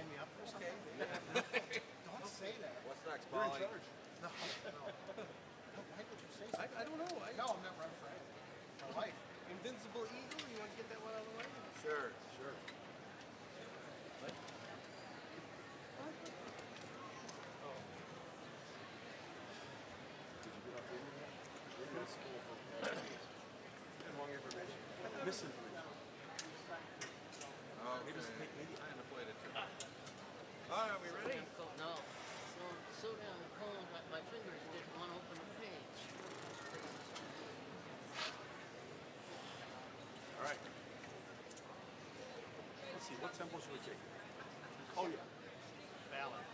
sign me up for something? Don't say that. What's next, You're in Polly? charge. No. Why would you say something? I don't know. No, I'm never afraid. My wife. Invincible Eagle? You want to get that one out of the way? Sure, sure. Wrong information. Misinformation. Okay. Maybe it's a fake media. Time to play the tune. All right, are we ready? No. So damn cold, my fingers didn't want to open the page. All right. Let's see, what tempo should we take? Oh, yeah. Ballad.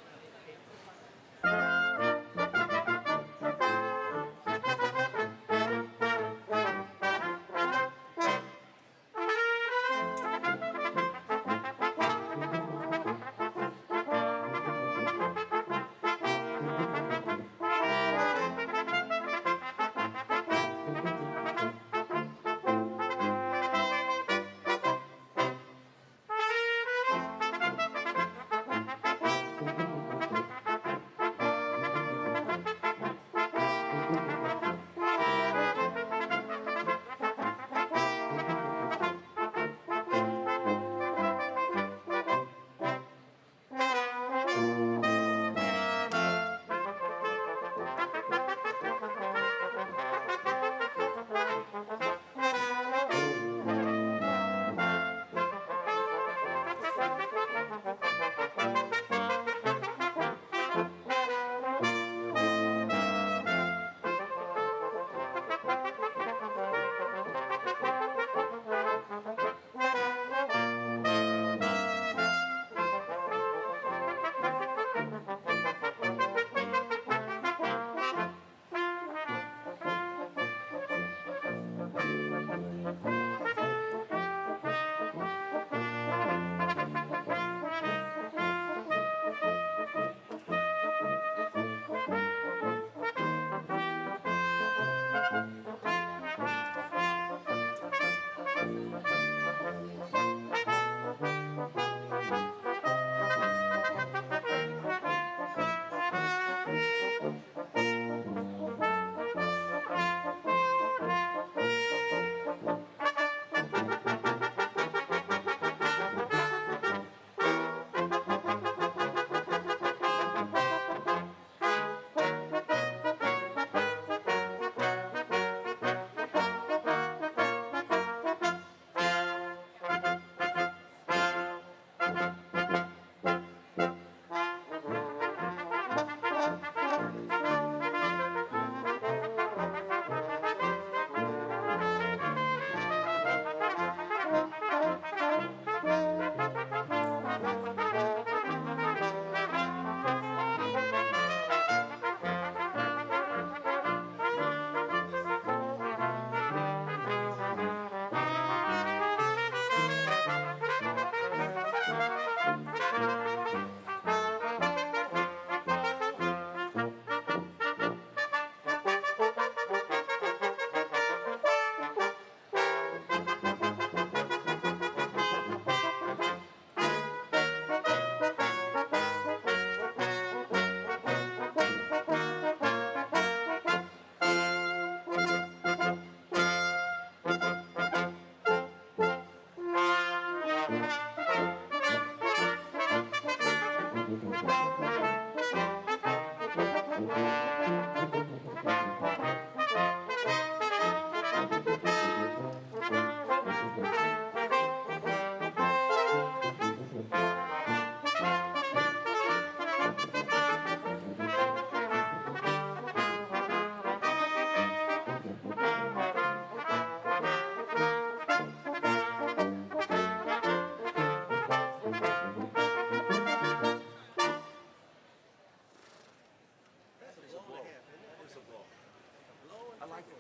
I like it.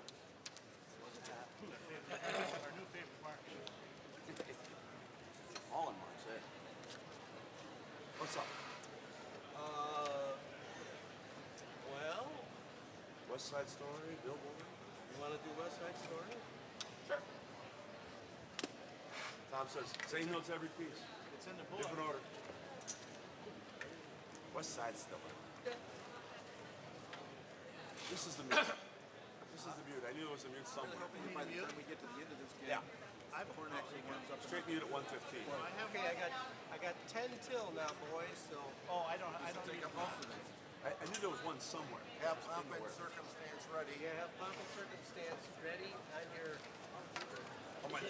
Our new favorite part. All in March, eh? What's up? Well, West Side Story, Billboard? you want to do West Side Story? Sure. Tom says, same notes every piece. It's in the book. Different order. West Side's still on. This is the mute. This is the mute. I knew it was a mute somewhere. By the time we get to the end of this game, Yeah. Horn actually warms up. Straight mute at 115. Okay, I got 10 till now, boys. So I don't need both of them. I knew there was one somewhere. Have pomp and circumstance ready. yeah, have pomp and circumstance ready. I'm your Oh my.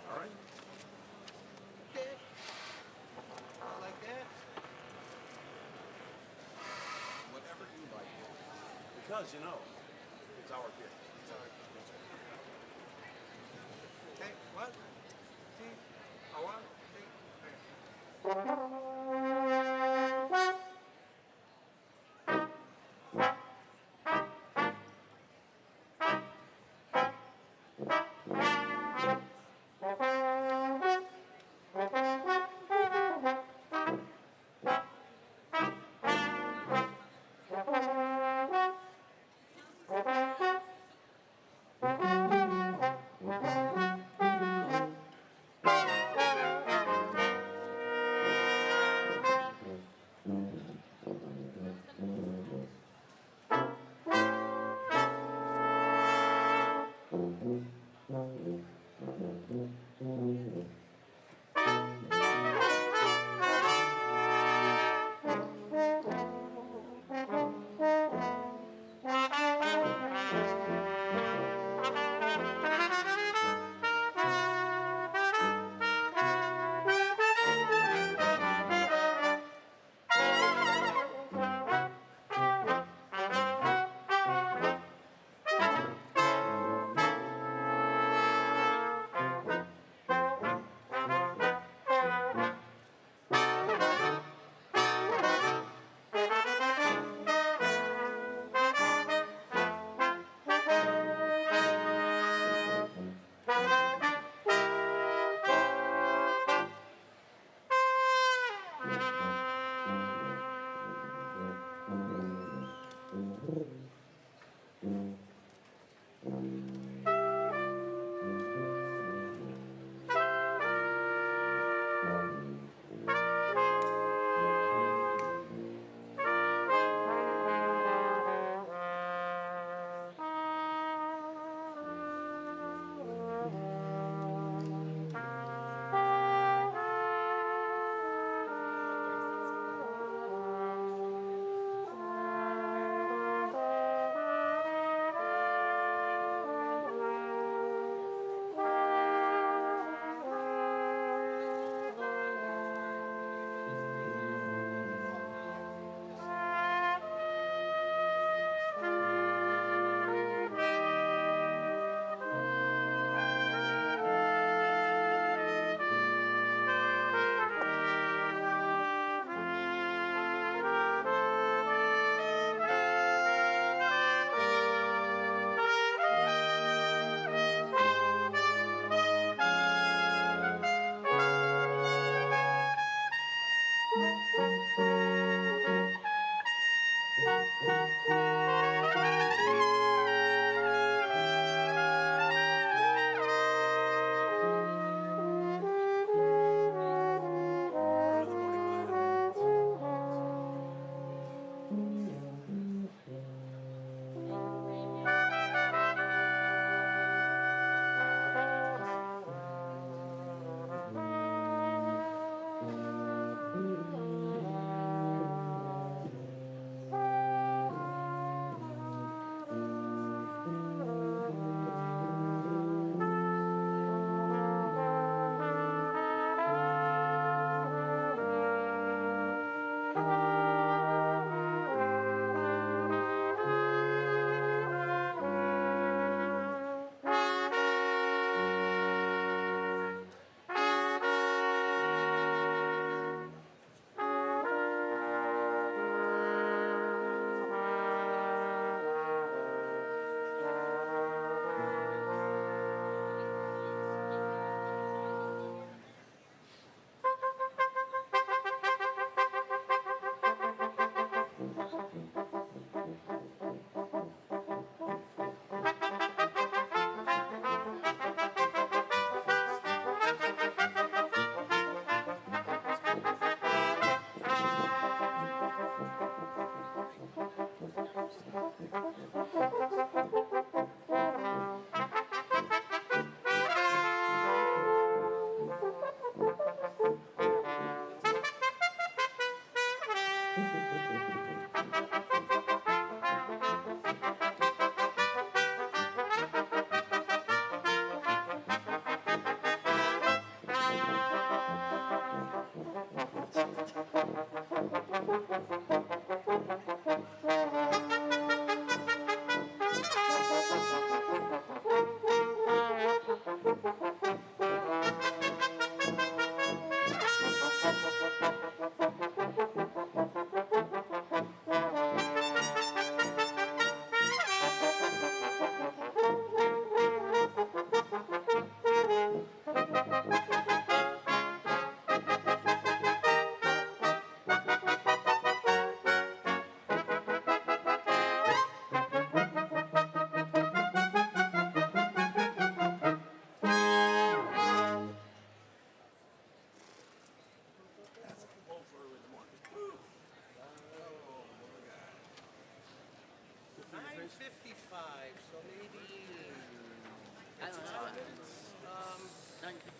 All right. dick. Like that. Whatever you like. Because you know, it's our kid. Okay, what? Two, one, two, three.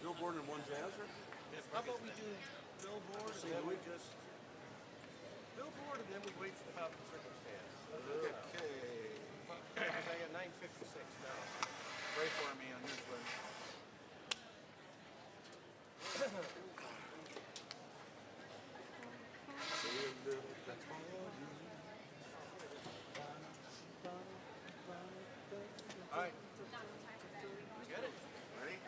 Billboard and one jazzer? How about we do Billboard and then we just Billboard and then we wait for the pomp and circumstance. Okay. I got 9:56 now. Pray for me on this one. All right. Get it? Ready?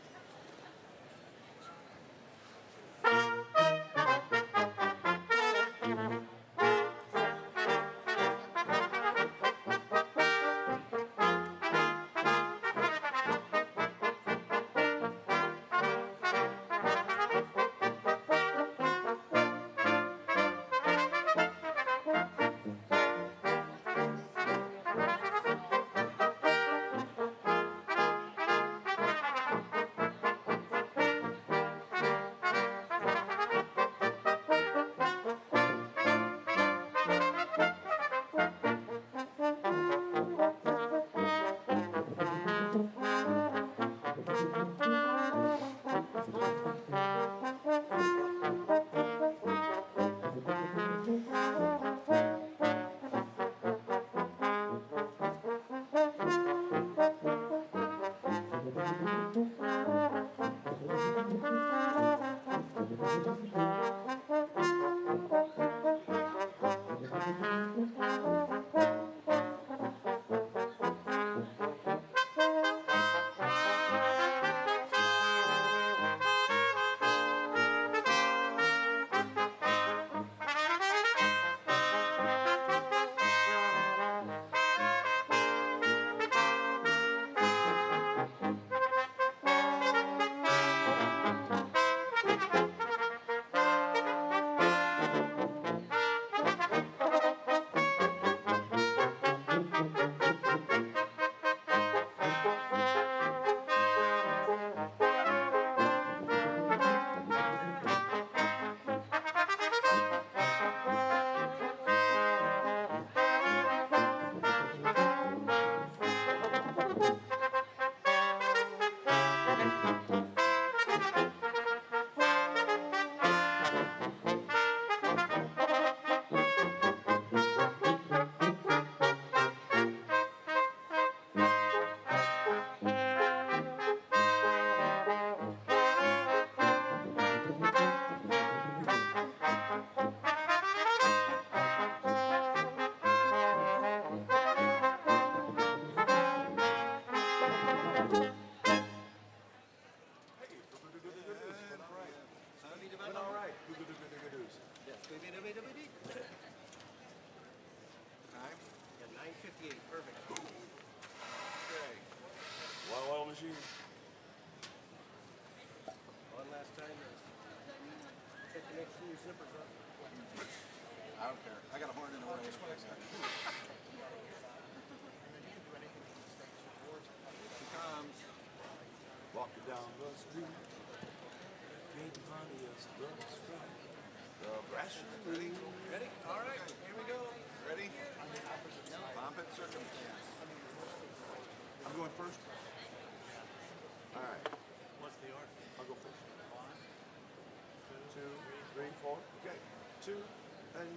Time? Yeah, 9:58. Perfect. Okay. Wow machine. One last time. Check to make sure your zippers up. I don't care. I got a horn in the way. Just one second. She comes. Walking down the street. Getting honey as the street. The brass Ready? Ready? All right. Here we go. Ready? Pomp and circumstance. I'm going first. All right. What's the order? I'll go first. 2, 3, 4. Okay. 2 and.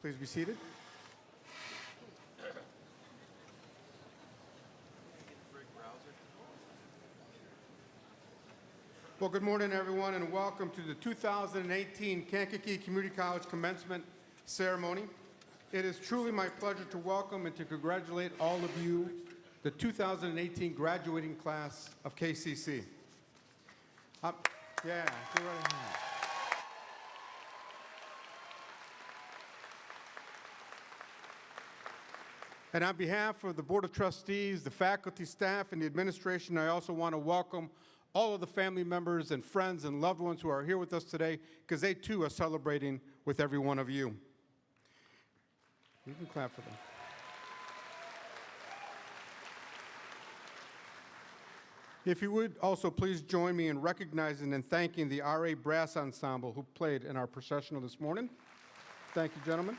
Please be seated. Well, good morning, everyone, and welcome to the 2018 Kankakee Community College Commencement Ceremony. It is truly my pleasure to welcome and to congratulate all of you, the 2018 graduating class of KCC. Yeah, go right ahead. And on behalf of the Board of Trustees, the faculty, staff, and the administration, I also want to welcome all of the family members and friends and loved ones who are here with us today, because they too are celebrating with every one of you. You can clap for them. If you would also please join me in recognizing and thanking the RA Brass Ensemble who played in our processional this morning. Thank you, gentlemen.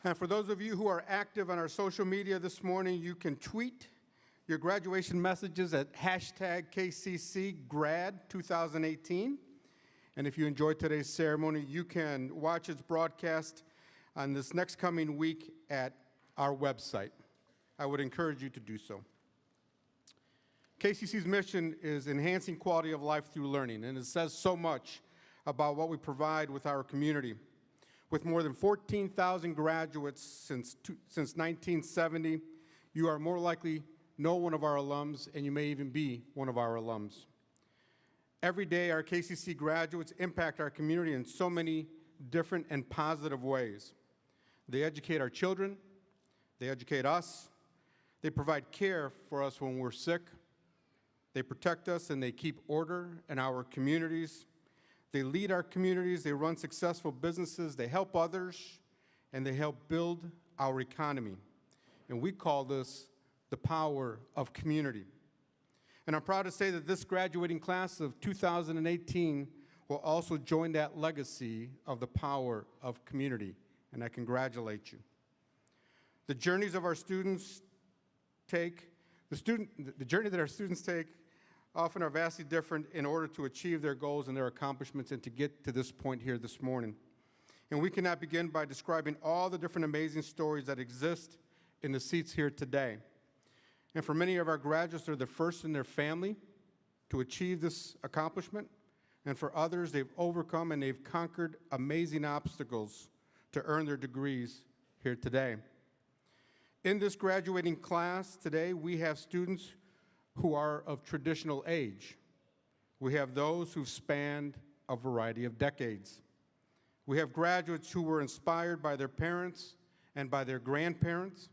And for those of you who are active on our social media this morning, you can tweet your graduation messages at hashtag KCCGrad2018. And if you enjoyed today's ceremony, you can watch its broadcast on this next coming week at our website. I would encourage you to do so. KCC's mission is enhancing quality of life through learning, and it says so much about what we provide with our community. With more than 14,000 graduates since 1970, you are more likely know one of our alums, and you may even be one of our alums. Every day, our KCC graduates impact our community in so many different and positive ways. They educate our children, they educate us, they provide care for us when we're sick, they protect us and they keep order in our communities. They lead our communities, they run successful businesses, they help others, and they help build our economy. And we call this the power of community. And I'm proud to say that this graduating class of 2018 will also join that legacy of the power of community, and I congratulate you. The journeys of our students take, the journey that our students take often are vastly different in order to achieve their goals and their accomplishments and to get to this point here this morning. And we cannot begin by describing all the different amazing stories that exist in the seats here today. And for many of our graduates, they're the first in their family to achieve this accomplishment. And for others, they've overcome and they've conquered amazing obstacles to earn their degrees here today. In this graduating class today, we have students who are of traditional age. We have those who've spanned a variety of decades. We have graduates who were inspired by their parents and by their grandparents,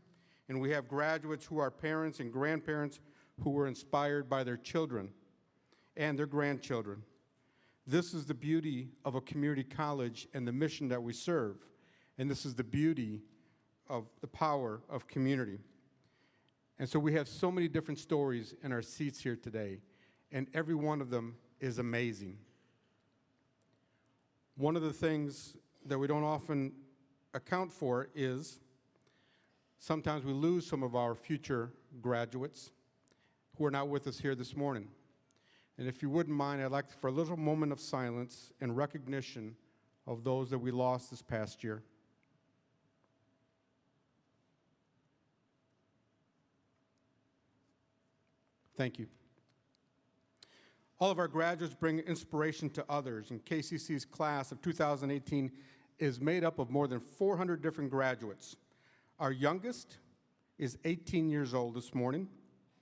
and we have graduates who are parents and grandparents who were inspired by their children and their grandchildren. This is the beauty of a community college and the mission that we serve, and this is the beauty of the power of community. And so we have so many different stories in our seats here today, and every one of them is amazing. One of the things that we don't often account for is sometimes we lose some of our future graduates who are not with us here this morning. And if you wouldn't mind, I'd like for a little moment of silence in recognition of those that we lost this past year. Thank you. All of our graduates bring inspiration to others, and KCC's class of 2018 is made up of more than 400 different graduates. Our youngest is 18 years old this morning,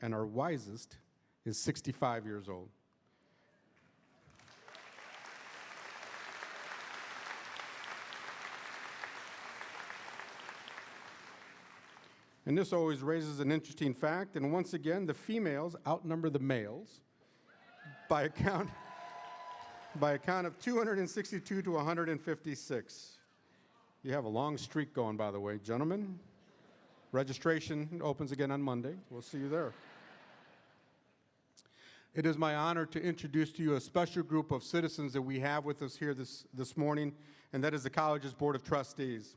and our wisest is 65 years old. And this always raises an interesting fact, and once again, the females outnumber the males by a count of 262 to 156. You have a long streak going, by the way, gentlemen. Registration opens again on Monday. We'll see you there. It is my honor to introduce to you a special group of citizens that we have with us here this morning, and that is the college's Board of Trustees.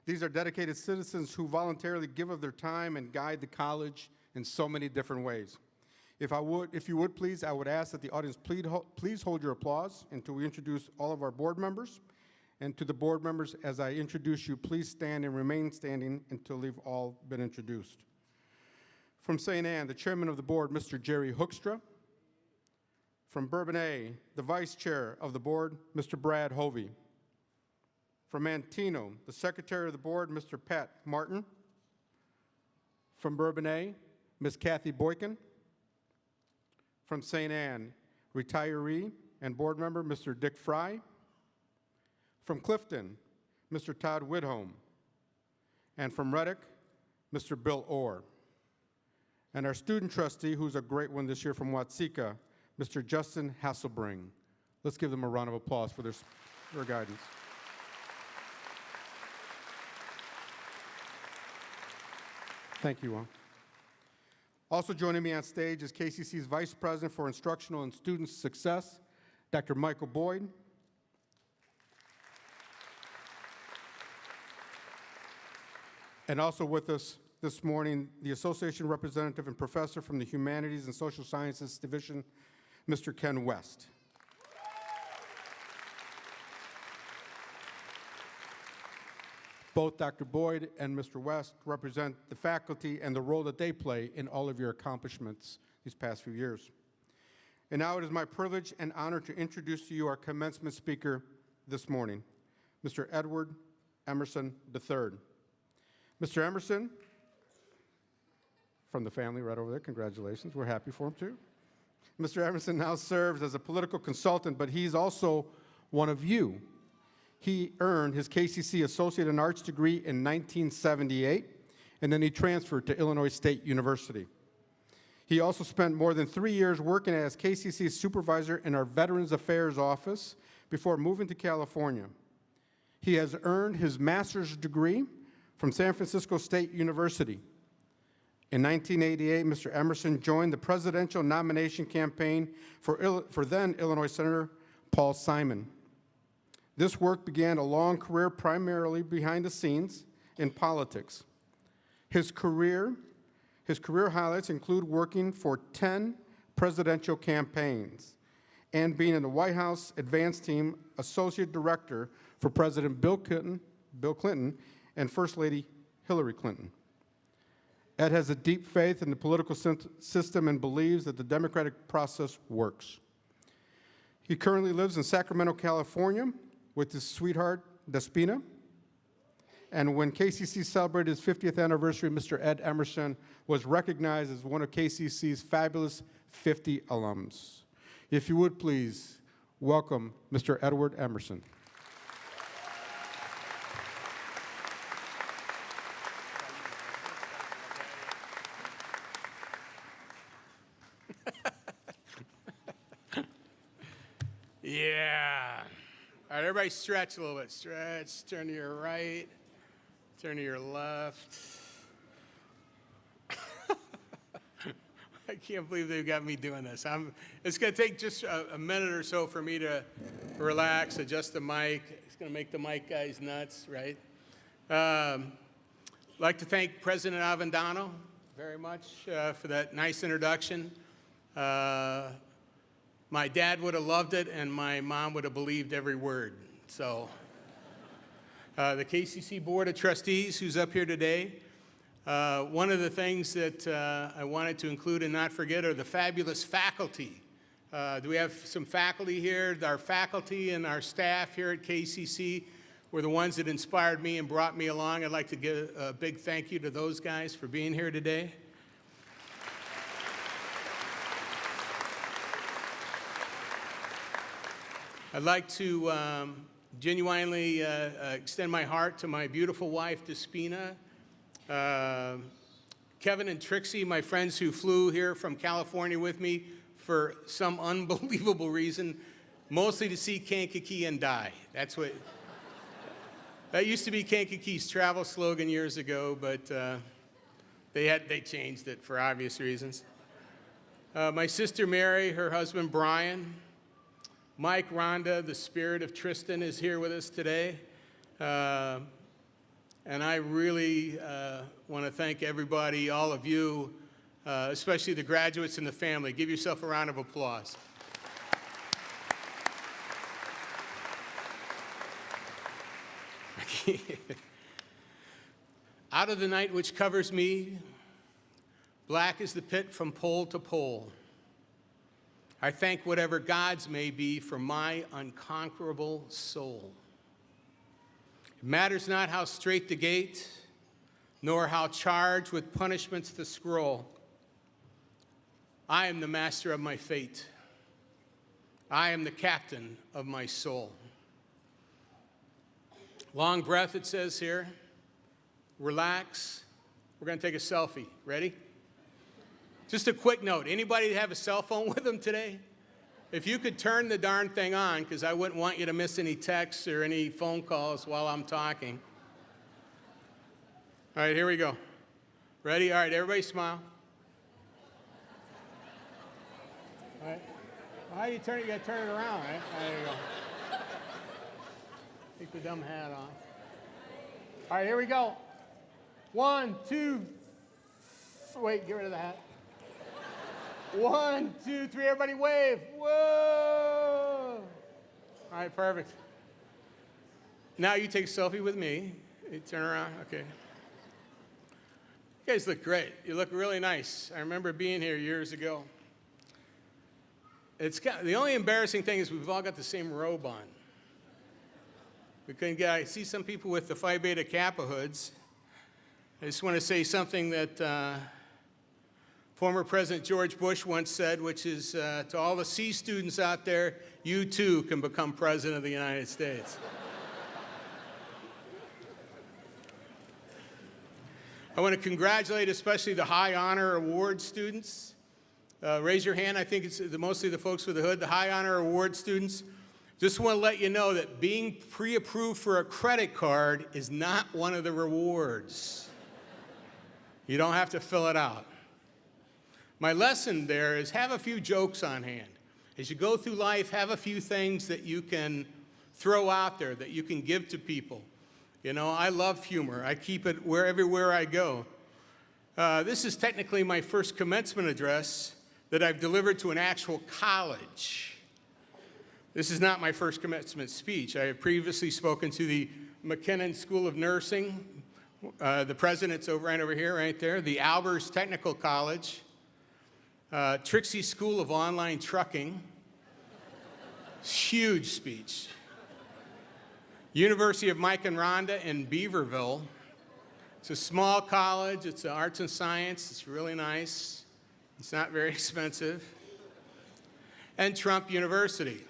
These are dedicated citizens who voluntarily give of their time and guide the college in so many different ways. If you would please, I would ask that the audience please hold your applause until we introduce all of our board members. And to the board members, as I introduce you, please stand and remain standing until they've all been introduced. From St. Anne, the chairman of the board, Mr. Jerry Hoekstra. From Bourbonnais, the vice chair of the board, Mr. Brad Hovey. From Manteno, the secretary of the board, Mr. Pat Martin. From Bourbonnais, Ms. Kathy Boykin. From St. Anne, retiree and board member, Mr. Dick Fry. From Clifton, Mr. Todd Whitholm. And from Reddick, Mr. Bill Orr. And our student trustee, who's a great one this year from Watseka, Mr. Justin Hasselbring. Let's give them a round of applause for their guidance. Thank you all. Also joining me on stage is KCC's Vice President for Instructional and Student Success, Dr. Michael Boyd. And also with us this morning, the Association Representative and Professor from the Humanities and Social Sciences Division, Mr. Ken West. Both Dr. Boyd and Mr. West represent the faculty and the role that they play in all of your accomplishments these past few years. And now it is my privilege and honor to introduce to you our commencement speaker this morning, Mr. Edward Emerson III. Mr. Emerson, from the family right over there, congratulations, we're happy for him too. Mr. Emerson now serves as a political consultant, but he's also one of you. He earned his KCC Associate in Arts degree in 1978, and then he transferred to Illinois State University. He also spent more than 3 years working as KCC supervisor in our Veterans Affairs office before moving to California. He has earned his master's degree from San Francisco State University. In 1988, Mr. Emerson joined the presidential nomination campaign for then Illinois Senator Paul Simon. This work began a long career primarily behind the scenes in politics. His career highlights include working for 10 presidential campaigns and being in the White House Advance Team Associate Director for President Bill Clinton, and First Lady Hillary Clinton. Ed has a deep faith in the political system and believes that the democratic process works. He currently lives in Sacramento, California, with his sweetheart, Despina. And when KCC celebrated its 50th anniversary, Mr. Ed Emerson was recognized as one of KCC's fabulous 50 alums. If you would please welcome Mr. Edward Emerson. Yeah. All right, everybody stretch a little bit. Stretch, turn to your right, turn to your left. I can't believe they've got me doing this. It's going to take just a minute or so for me to relax, adjust the mic. It's going to make the mic guys nuts, right? I'd like to thank President Avendano very much for that nice introduction. My dad would have loved it, and my mom would have believed every word. So the KCC Board of Trustees, who's up here today, one of the things that I wanted to include and not forget are the fabulous faculty. Do we have some faculty here? Our faculty and our staff here at KCC were the ones that inspired me and brought me along. I'd like to give a big thank you to those guys for being here today. I'd like to genuinely extend my heart to my beautiful wife, Despina, Kevin and Trixie, my friends who flew here from California with me for some unbelievable reason, mostly to see Kankakee and die. That's what, that used to be Kankakee's travel slogan years ago, but they changed it for obvious reasons. My sister Mary, her husband Brian, Mike, Rhonda, the spirit of Tristan, is here with us today. And I really want to thank everybody, all of you, especially the graduates and the family. Give yourself a round of applause. Out of the night which covers me, black is the pit from pole to pole. I thank whatever gods may be for my unconquerable soul. It matters not how straight the gate, nor how charged with punishments the scroll. I am the master of my fate. I am the captain of my soul. Long breath, it says here. Relax. We're going to take a selfie. Ready? Just a quick note. Anybody have a cell phone with them today? If you could turn the darn thing on, because I wouldn't want you to miss any texts or any phone calls while I'm talking. All right, here we go. Ready? All right, everybody smile. All right. Well, how do you turn it? You got to turn it around, right? There you go. Take the dumb hat off. All right, here we go. 1, 2, wait, get rid of the hat. 1, 2, 3, everybody wave. Whoa! All right, perfect. Now you take a selfie with me. You turn around, okay. You guys look great. You look really nice. I remember being here years ago. The only embarrassing thing is we've all got the same robe on. We couldn't get, I see some people with the Phi Beta Kappa hoods. I just want to say something that former President George Bush once said, which is to all the C students out there, you too can become President of the United States. I want to congratulate especially the High Honor Award students. Raise your hand. I think it's mostly the folks with the hood, the High Honor Award students. Just want to let you know that being pre-approved for a credit card is not one of the rewards. You don't have to fill it out. My lesson there is have a few jokes on hand. As you go through life, have a few things that you can throw out there, that you can give to people. You know, I love humor. I keep it everywhere I go. This is technically my first commencement address that I've delivered to an actual college. This is not my first commencement speech. I have previously spoken to the McKinnon School of Nursing. The president's right over here, right there. The Albers Technical College. Trixie School of Online Trucking. Huge speech. University of Mike and Rhonda in Beaverville. It's a small college. It's an arts and science. It's really nice. It's not very expensive. And Trump University.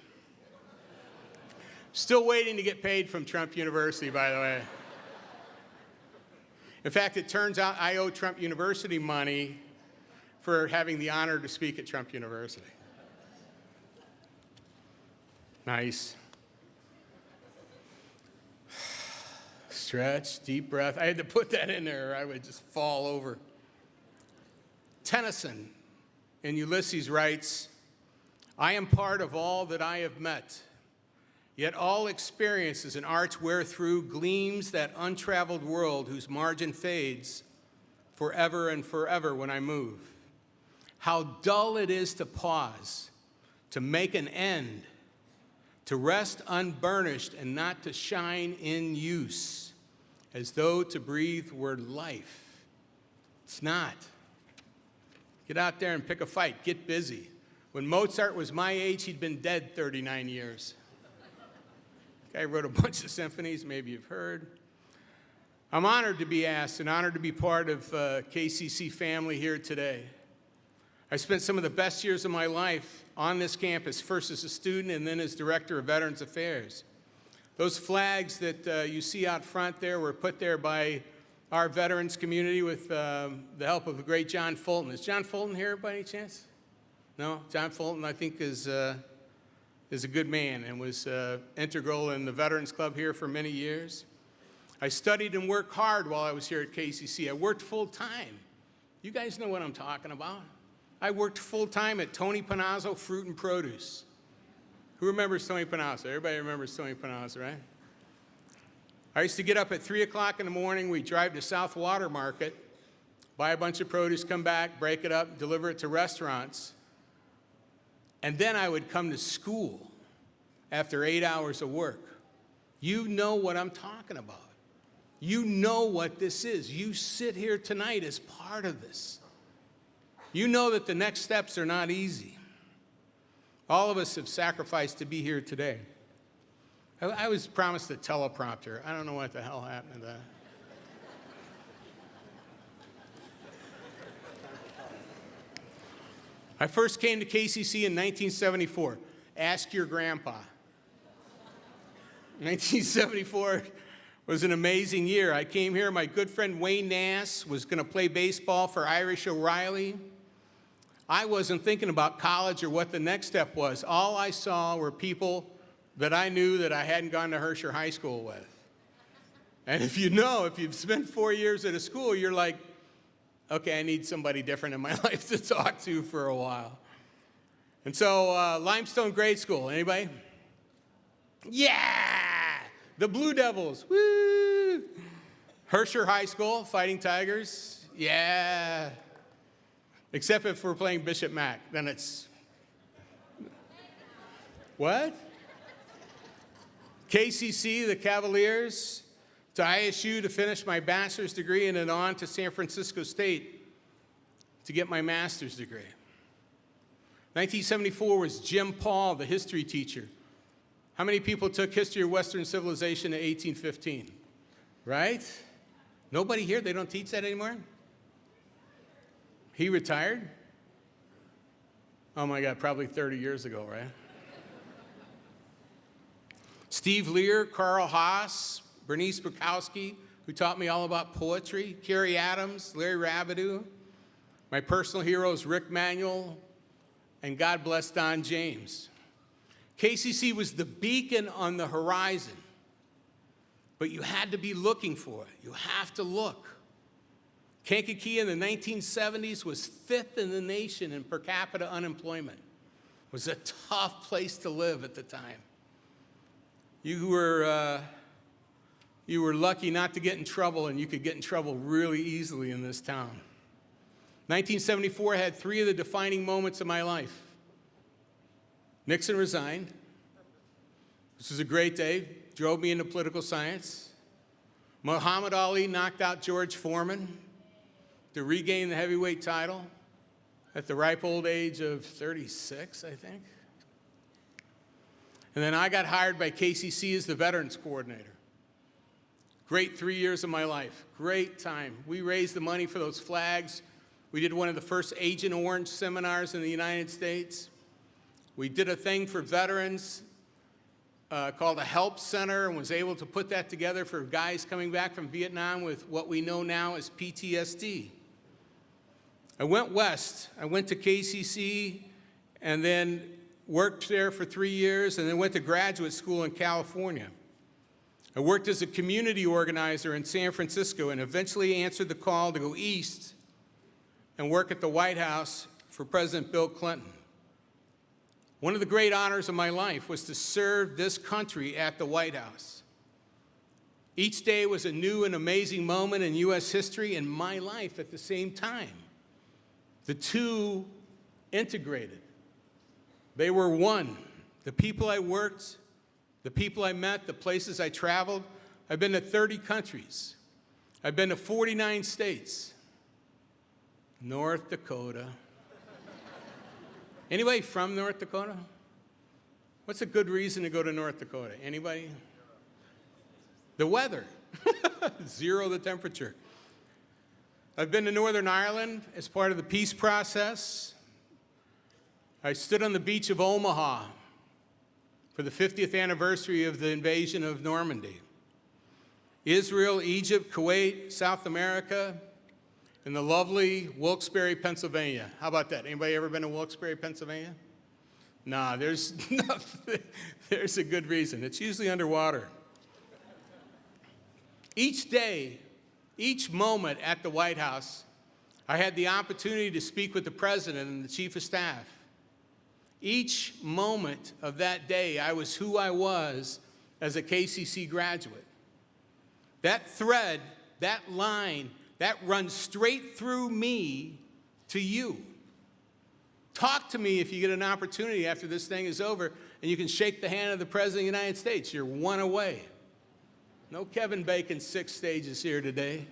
Still waiting to get paid from Trump University, by the way. In fact, it turns out I owe Trump University money for having the honor to speak at Trump University. Nice. Stretch, deep breath. I had to put that in there or I would just fall over. Tennyson in Ulysses writes, I am part of all that I have met, yet all experiences and arts wherethrough gleams that untraveled world whose margin fades forever and forever when I move. How dull it is to pause, to make an end, to rest unburnished and not to shine in use, as though to breathe were life. It's not. Get out there and pick a fight. Get busy. When Mozart was my age, he'd been dead 39 years. Guy wrote a bunch of symphonies, maybe you've heard. I'm honored to be asked and honored to be part of KCC family here today. I spent some of the best years of my life on this campus, first as a student and then as Director of Veterans Affairs. Those flags that you see out front there were put there by our veterans community with the help of the great John Fulton. Is John Fulton here by any chance? No? John Fulton, I think, is a good man and was integral in the Veterans Club here for many years. I studied and worked hard while I was here at KCC. I worked full time. You guys know what I'm talking about. I worked full time at Tony Panazzo Fruit and Produce. Who remembers Tony Panazzo? Everybody remembers Tony Panazzo, right? I used to get up at 3 o'clock in the morning. We'd drive to South Water Market, buy a bunch of produce, come back, break it up, deliver it to restaurants. And then I would come to school after 8 hours of work. You know what I'm talking about. You know what this is. You sit here tonight as part of this. You know that the next steps are not easy. All of us have sacrificed to be here today. I was promised a teleprompter. I don't know what the hell happened to that. I first came to KCC in 1974. Ask your grandpa. 1974 was an amazing year. I came here, my good friend Wayne Nass was going to play baseball for Irish O'Reilly. I wasn't thinking about college or what the next step was. All I saw were people that I knew that I hadn't gone to Herscher High School with. And if you've spent 4 years at a school, you're like, okay, I need somebody different in my life to talk to for a while. And so Limestone Grade School, anybody? Yeah! The Blue Devils, woo! Herscher High School, Fighting Tigers, yeah. Except if we're playing Bishop Mack, then it's... What? KCC, the Cavaliers, to ISU to finish my bachelor's degree, and then on to San Francisco State to get my master's degree. 1974 was Jim Paul, the history teacher. How many people took History of Western Civilization in 1815? Right? Nobody here? They don't teach that anymore? He retired? Oh my God, probably 30 years ago, right? Steve Lear, Carl Haas, Bernice Bukowski, who taught me all about poetry, Carrie Adams, Larry Rabideau, my personal heroes, Rick Manuel, and God bless Don James. KCC was the beacon on the horizon, but you had to be looking for it. You have to look. Kankakee in the 1970s was 5th in the nation in per capita unemployment. It was a tough place to live at the time. You were lucky not to get in trouble, and you could get in trouble really easily in this town. 1974 had 3 of the defining moments of my life. Nixon resigned. This was a great day, drove me into political science. Muhammad Ali knocked out George Foreman to regain the heavyweight title at the ripe old age of 36, I think. And then I got hired by KCC as the Veterans Coordinator. Great 3 years of my life, great time. We raised the money for those flags. We did one of the first Agent Orange seminars in the United States. We did a thing for veterans called a Help Center and was able to put that together for guys coming back from Vietnam with what we know now as PTSD. I went west. I went to KCC and then worked there for 3 years and then went to graduate school in California. I worked as a community organizer in San Francisco and eventually answered the call to go east and work at the White House for President Bill Clinton. One of the great honors of my life was to serve this country at the White House. Each day was a new and amazing moment in U.S. history and my life at the same time. The two integrated. They were one. The people I worked, the people I met, the places I traveled. I've been to 30 countries. I've been to 49 states. North Dakota. Anybody from North Dakota? What's a good reason to go to North Dakota? Anybody? The weather. 0 the temperature. I've been to Northern Ireland as part of the peace process. I stood on the beach of Omaha for the 50th anniversary of the invasion of Normandy. Israel, Egypt, Kuwait, South America, and the lovely Wilkes-Barre, Pennsylvania. How about that? Anybody ever been to Wilkes-Barre, Pennsylvania? Nah, there's nothing. There's a good reason. It's usually underwater. Each day, each moment at the White House, I had the opportunity to speak with the president and the chief of staff. Each moment of that day, I was who I was as a KCC graduate. That thread, that line, That runs straight through me to you. Talk to me if you get an opportunity after this thing is over and you can shake the hand of the President of the United States. You're one away. No Kevin Bacon 6 stages here today.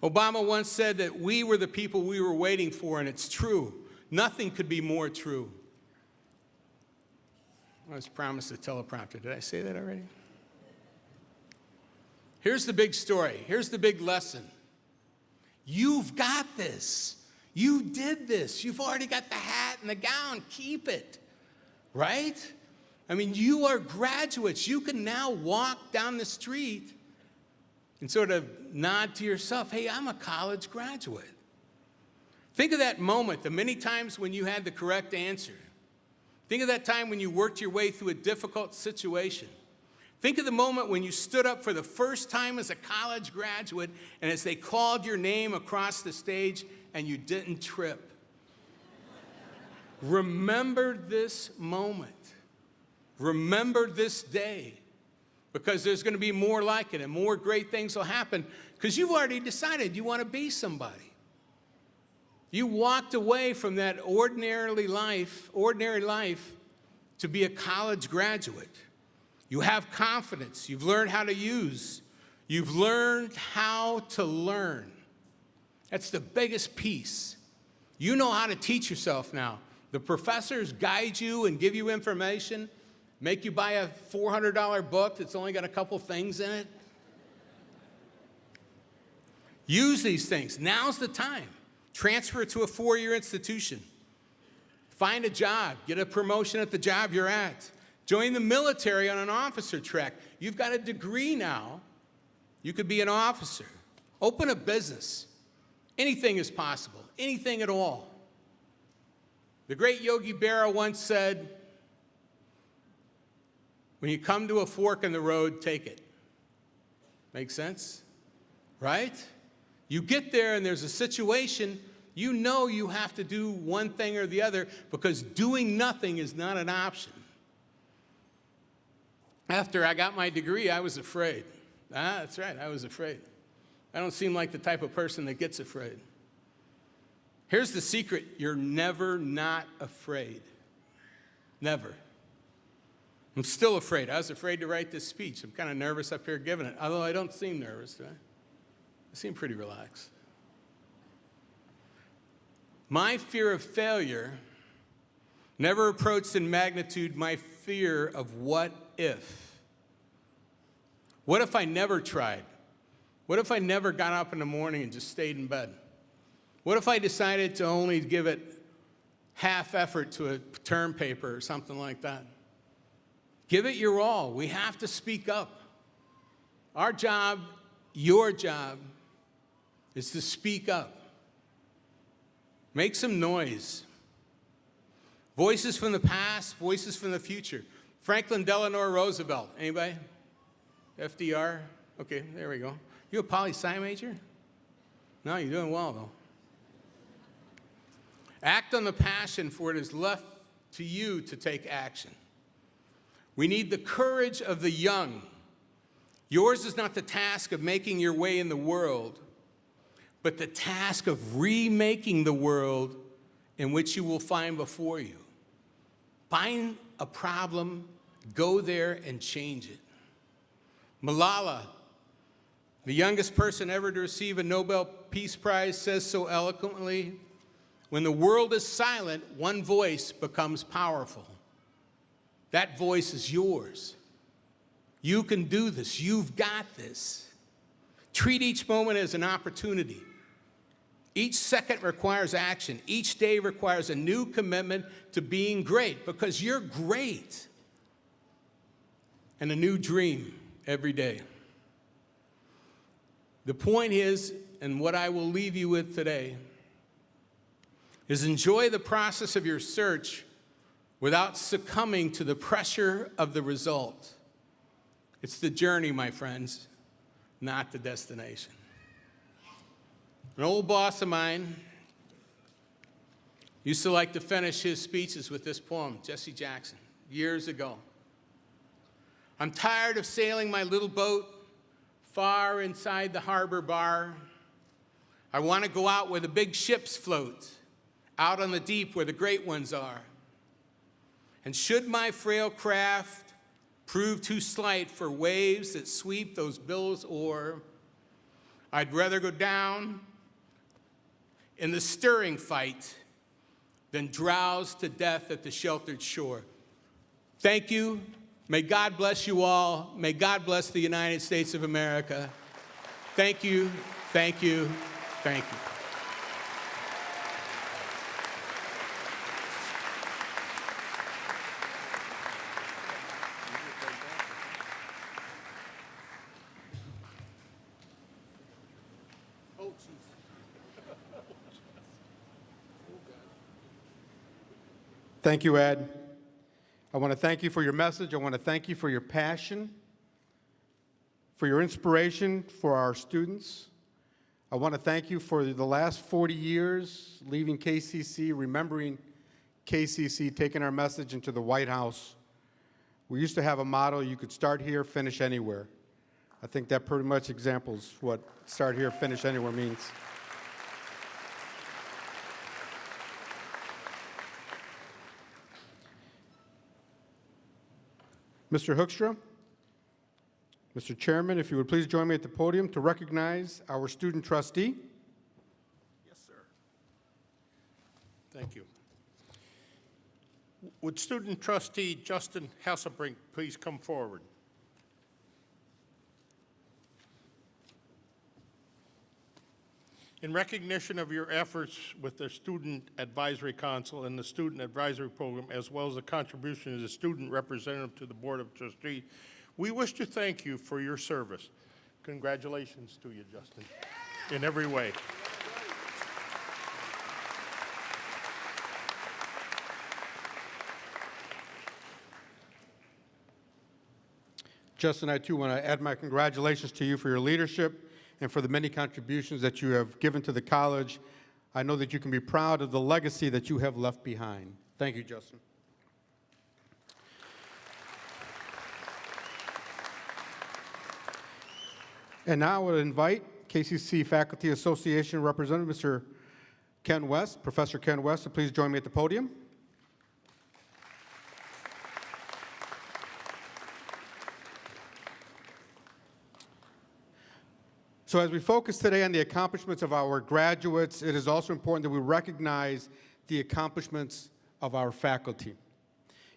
Obama once said that we were the people we were waiting for, and it's true. Nothing could be more true. I was promised a teleprompter. Did I say that already? Here's the big story. Here's the big lesson. You've got this. You did this. You've already got the hat and the gown. Keep it. Right? I mean, you are graduates. You can now walk down the street and sort of nod to yourself, hey, I'm a college graduate. Think of that moment, the many times when you had the correct answer. Think of that time when you worked your way through a difficult situation. Think of the moment when you stood up for the first time as a college graduate and as they called your name across the stage and you didn't trip. Remember this moment. Remember this day, because there's going to be more like it and more great things will happen because you've already decided you want to be somebody. You walked away from that ordinary life to be a college graduate. You have confidence. You've learned how to use. You've learned how to learn. That's the biggest piece. You know how to teach yourself now. The professors guide you and give you information, make you buy a $400 book that's only got a couple things in it. Use these things. Now's the time. Transfer to a 4-year institution. Find a job. Get a promotion at the job you're at. Join the military on an officer track. You've got a degree now. You could be an officer. Open a business. Anything is possible. Anything at all. The great Yogi Berra once said, when you come to a fork in the road, take it. Make sense? Right? You get there and there's a situation, you know you have to do one thing or the other because doing nothing is not an option. After I got my degree, I was afraid. That's right, I was afraid. I don't seem like the type of person that gets afraid. Here's the secret, you're never not afraid. Never. I'm still afraid. I was afraid to write this speech. I'm kind of nervous up here giving it, although I don't seem nervous, do I? I seem pretty relaxed. My fear of failure never approached in magnitude my fear of what if. What if I never tried? What if I never got up in the morning and just stayed in bed? What if I decided to only give it half effort to a term paper or something like that? Give it your all. We have to speak up. Our job, your job, is to speak up. Make some noise. Voices from the past, voices from the future. Franklin Delano Roosevelt. Anybody? FDR? Okay, there we go. You a poli-sci major? No, you're doing well, though. Act on the passion, for it is left to you to take action. We need the courage of the young. Yours is not the task of making your way in the world, but the task of remaking the world in which you will find before you. Find a problem, go there and change it. Malala, the youngest person ever to receive a Nobel Peace Prize, says so eloquently, when the world is silent, one voice becomes powerful. That voice is yours. You can do this. You've got this. Treat each moment as an opportunity. Each second requires action. Each day requires a new commitment to being great, because you're great. And a new dream every day. The point is, and what I will leave you with today, is enjoy the process of your search without succumbing to the pressure of the result. It's the journey, my friends, not the destination. An old boss of mine used to like to finish his speeches with this poem, Jesse Jackson, years ago. I'm tired of sailing my little boat far inside the harbor bar. I want to go out where the big ships float, out on the deep where the great ones are. And should my frail craft prove too slight for waves that sweep those billows o'er, I'd rather go down in the stirring fight than drowse to death at the sheltered shore. Thank you. May God bless you all. May God bless the United States of America. Thank you, thank you, thank you. Thank you, Ed. I want to thank you for your message. I want to thank you for your passion, for your inspiration for our students. I want to thank you for the last 40 years leaving KCC, remembering KCC, taking our message into the White House. We used to have a motto, you could start here, finish anywhere. I think that pretty much examples what start here, finish anywhere means. Mr. Hoekstra, Mr. Chairman, if you would please join me at the podium to recognize our student trustee. Yes, sir. Thank you. Would student trustee Justin Hasselbrink please come forward? In recognition of your efforts with the Student Advisory Council and the Student Advisory Program, as well as the contribution as a student representative to the Board of Trustees, we wish to thank you for your service. Congratulations to you, Justin, in every way. Justin, I too want to add my congratulations to you for your leadership and for the many contributions that you have given to the college. I know that you can be proud of the legacy that you have left behind. Thank you, Justin. And now I would invite KCC Faculty Association Representative, Mr. Ken West, Professor Ken West, to please join me at the podium. So as we focus today on the accomplishments of our graduates, it is also important that we recognize the accomplishments of our faculty.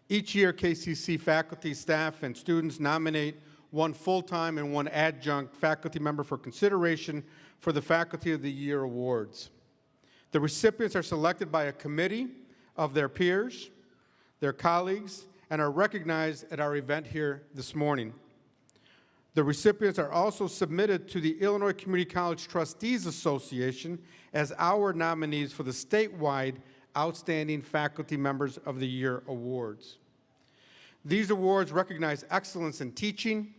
Each year, KCC faculty, staff, and students nominate one full-time and one adjunct faculty member for consideration for the Faculty of the Year awards. The recipients are selected by a committee of their peers, their colleagues, and are recognized at our event here this morning. The recipients are also submitted to the Illinois Community College Trustees Association as our nominees for the statewide Outstanding Faculty Members of the Year awards. These awards recognize excellence in teaching,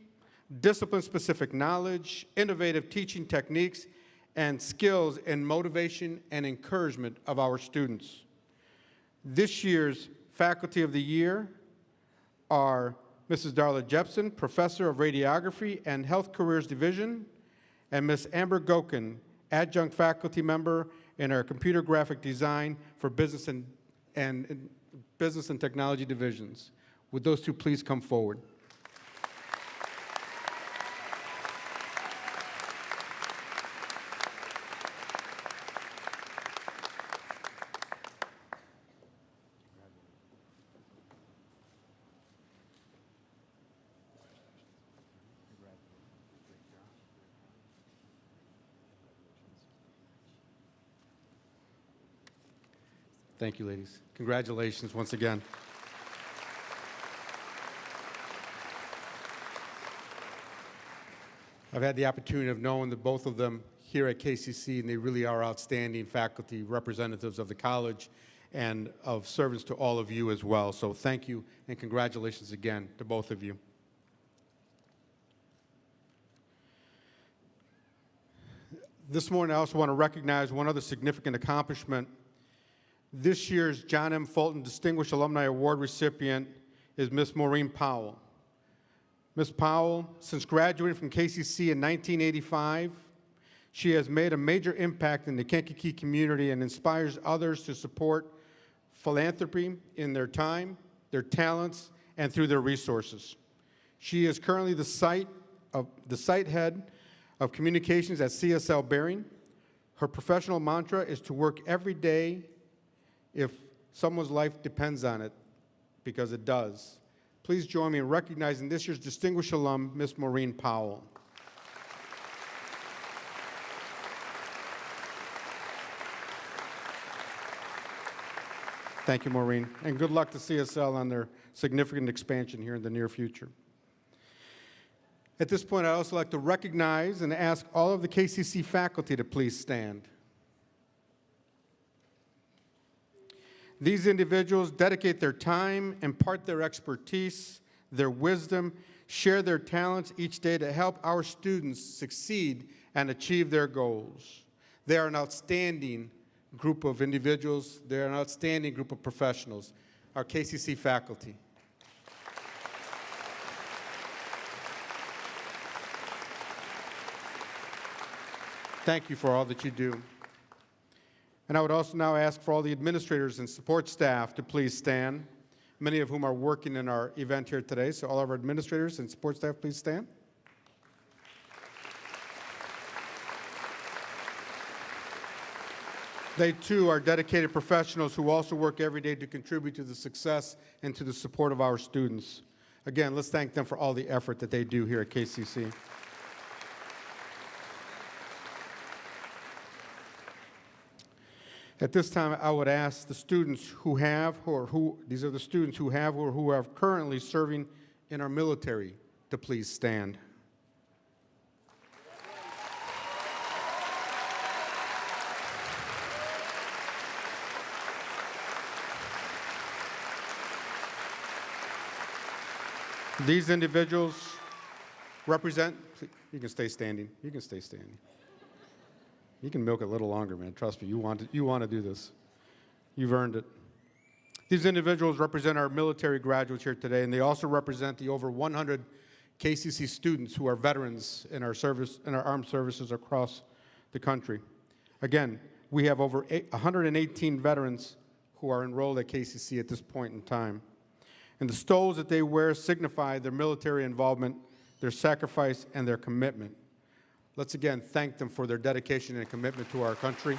discipline-specific knowledge, innovative teaching techniques, and skills in motivation and encouragement of our students. This year's Faculty of the Year are Mrs. Darla Jepson, Professor of Radiography and Health Careers Division, and Ms. Amber Gokin, Adjunct Faculty Member in our Computer Graphic Design for Business and Technology Divisions. Would those two please come forward? Thank you, ladies. Congratulations once again. I've had the opportunity of knowing the both of them here at KCC, and they really are outstanding faculty representatives of the college and of servants to all of you as well. So thank you and congratulations again to both of you. This morning, I also want to recognize one other significant accomplishment. This year's John M. Fulton Distinguished Alumni Award recipient is Miss Maureen Powell. Ms. Powell, since graduating from KCC in 1985, she has made a major impact in the Kankakee community and inspires others to support philanthropy in their time, their talents, and through their resources. She is currently the site head of communications at CSL Behring. Her professional mantra is to work every day if someone's life depends on it, because it does. Please join me in recognizing this year's distinguished alum, Ms. Maureen Powell. Thank you, Maureen, and good luck to CSL on their significant expansion here in the near future. At this point, I'd also like to recognize and ask all of the KCC faculty to please stand. These individuals dedicate their time, impart their expertise, their wisdom, share their talents each day to help our students succeed and achieve their goals. They are an outstanding group of individuals. They're an outstanding group of professionals, our KCC faculty. Thank you for all that you do. And I would also now ask for all the administrators and support staff to please stand, many of whom are working in our event here today. So all of our administrators and support staff, please stand. They, too, are dedicated professionals who also work every day to contribute to the success and to the support of our students. Again, let's thank them for all the effort that they do here at KCC. At this time, I would ask the students who have, these are the students who have or who are currently serving in our military, to please stand. These individuals represent, you can stay standing, you can stay standing. You can milk it a little longer, man. Trust me, you want to do this. You've earned it. These individuals represent our military graduates here today, and they also represent the over 100 KCC students who are veterans in our service, in our armed services across the country. Again, we have over 118 veterans who are enrolled at KCC at this point in time. And the stoles that they wear signify their military involvement, their sacrifice, and their commitment. Let's again thank them for their dedication and commitment to our country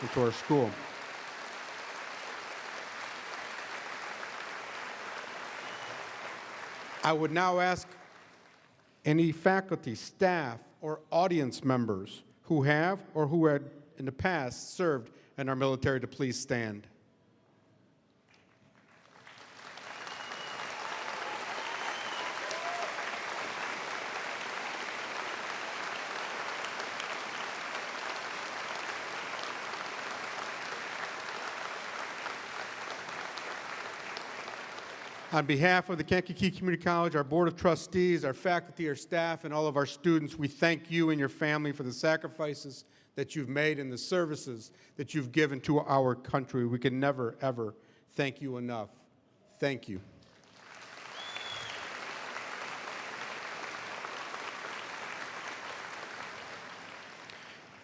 and to our school. I would now ask any faculty, staff, or audience members who have or who had in the past served in our military to please stand. On behalf of the Kankakee Community College, our Board of Trustees, our faculty, our staff, and all of our students, we thank you and your family for the sacrifices that you've made and the services that you've given to our country. We can never, ever thank you enough. Thank you.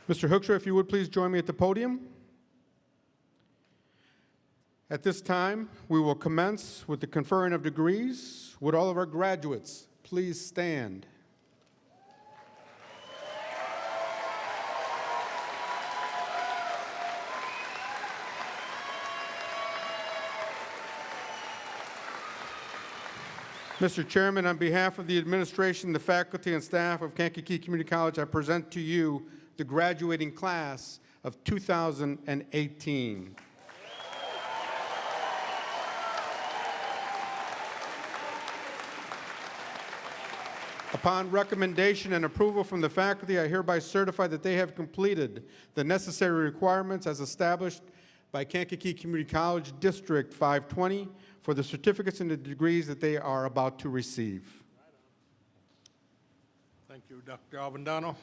Mr. Hoekstra, if you would please join me at the podium. At this time, we will commence with the conferring of degrees. Would all of our graduates please stand? Mr. Chairman, on behalf of the administration, the faculty, and staff of Kankakee Community College, I present to you the graduating class of 2018. Upon recommendation and approval from the faculty, I hereby certify that they have completed the necessary requirements as established by Kankakee Community College District 520 for the certificates and the degrees that they are about to receive. Thank you, Dr. Albandano.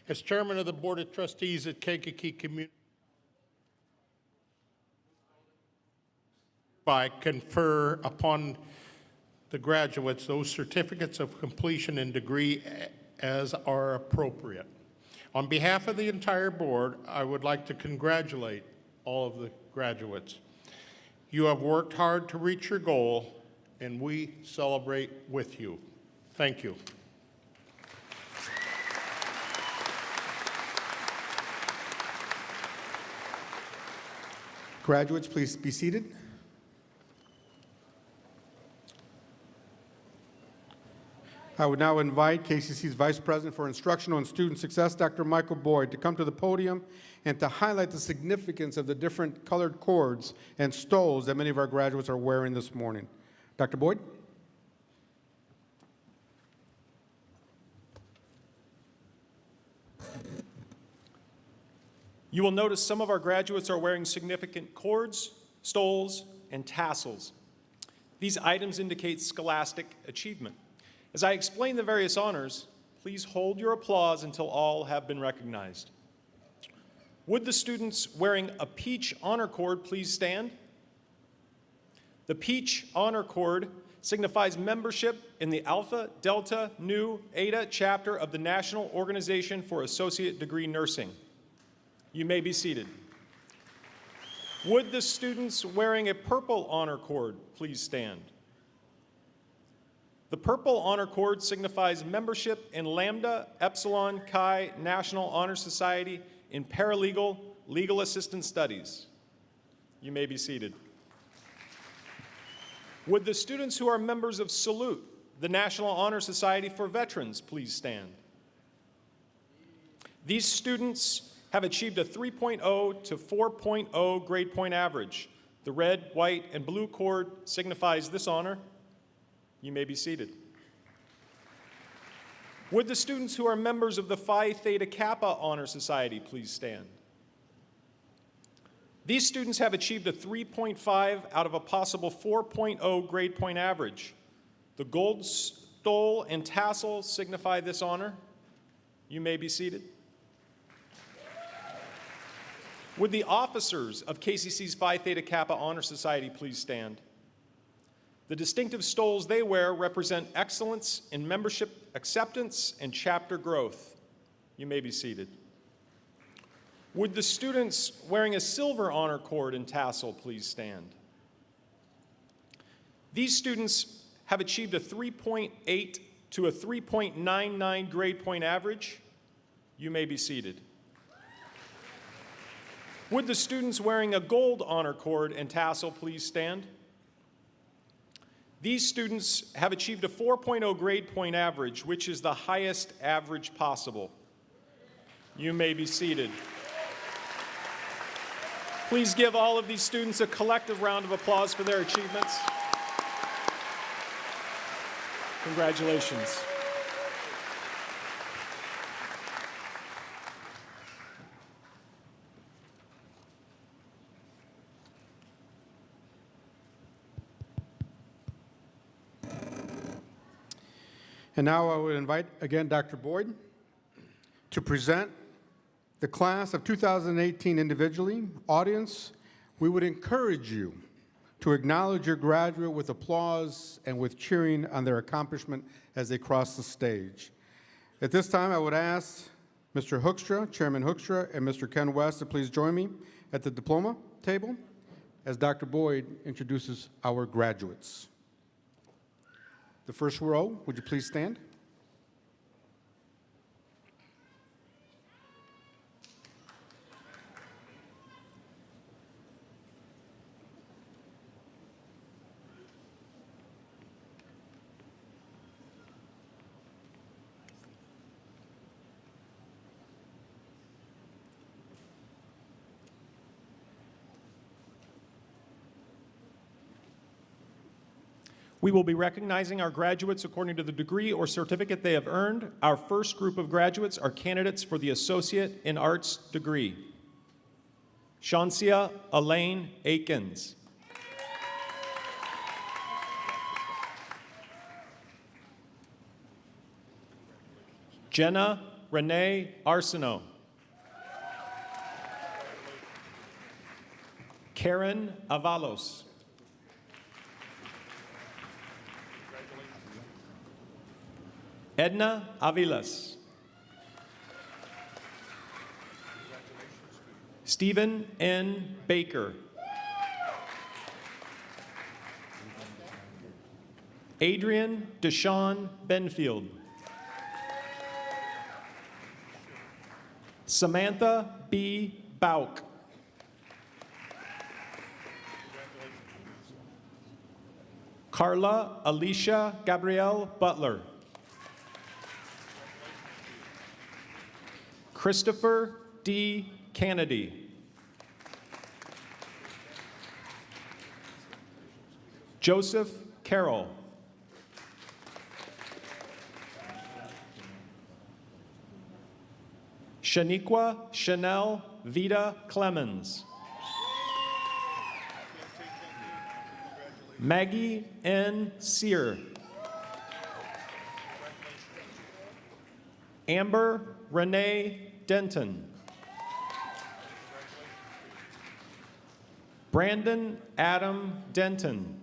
As chairman of the Board of Trustees at Kankakee Community, I confer upon the graduates those certificates of completion and degree as are appropriate. On behalf of the entire board, I would like to congratulate all of the graduates. You have worked hard to reach your goal, and we celebrate with you. Thank you. Graduates, please be seated. I would now invite KCC's Vice President for Instructional and Student Success, Dr. Michael Boyd, to come to the podium and to highlight the significance of the different colored cords and stoles that many of our graduates are wearing this morning. Dr. Boyd? You will notice some of our graduates are wearing significant cords, stoles, and tassels. These items indicate scholastic achievement. As I explain the various honors, please hold your applause until all have been recognized. Would the students wearing a peach honor cord please stand? The peach honor cord signifies membership in the Alpha, Delta, Nu, Eta chapter of the National Organization for Associate Degree Nursing. You may be seated. Would the students wearing a purple honor cord please stand? The purple honor cord signifies membership in Lambda Epsilon Chi National Honor Society in Paralegal Legal Assistant Studies. You may be seated. Would the students who are members of Salute, the National Honor Society for Veterans, please stand? These students have achieved a 3.0 to 4.0 grade point average. The red, white, and blue cord signifies this honor. You may be seated. Would the students who are members of the Phi Theta Kappa Honor Society please stand? These students have achieved a 3.5 out of a possible 4.0 grade point average. The gold stole and tassel signify this honor. You may be seated. Would the officers of KCC's Phi Theta Kappa Honor Society please stand? The distinctive stoles they wear represent excellence in membership acceptance and chapter growth. You may be seated. Would the students wearing a silver honor cord and tassel please stand? These students have achieved a 3.8 to a 3.99 grade point average. You may be seated. Would the students wearing a gold honor cord and tassel please stand? These students have achieved a 4.0 grade point average, which is the highest average possible. You may be seated. Please give all of these students a collective round of applause for their achievements. Congratulations. And now I would invite again Dr. Boyd to present the class of 2018 individually. Audience, we would encourage you to acknowledge your graduate with applause and with cheering on their accomplishment as they cross the stage. At this time, I would ask Mr. Hoekstra, Chairman Hoekstra, and Mr. Ken West to please join me at the diploma table as Dr. Boyd introduces our graduates. The first row, would you please stand? We will be recognizing our graduates according to the degree or certificate they have earned. Our first group of graduates are candidates for the Associate in Arts degree. Shansia Elaine Akins. Jenna Renee Arsenault. Karen Avalos. Edna Avilas. Stephen N. Baker. Adrian Deshawn Benfield. Samantha B. Bauk. Carla Alicia Gabrielle Butler. Christopher D. Kennedy. Joseph Carroll. Shaniqua Chanel Vida Clemens. Maggie N. Sear. Amber Renee Denton. Brandon Adam Denton.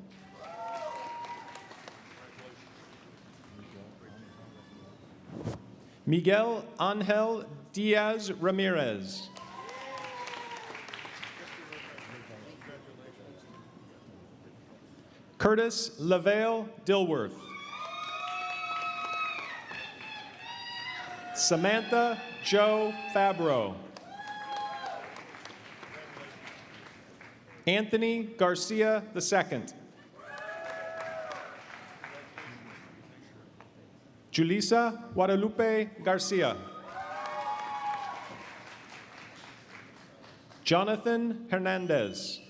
Miguel Angel Diaz Ramirez. Curtis Lavelle Dilworth. Samantha Jo Fabro. Anthony Garcia II. Julissa Guadalupe Garcia. Jonathan Hernandez.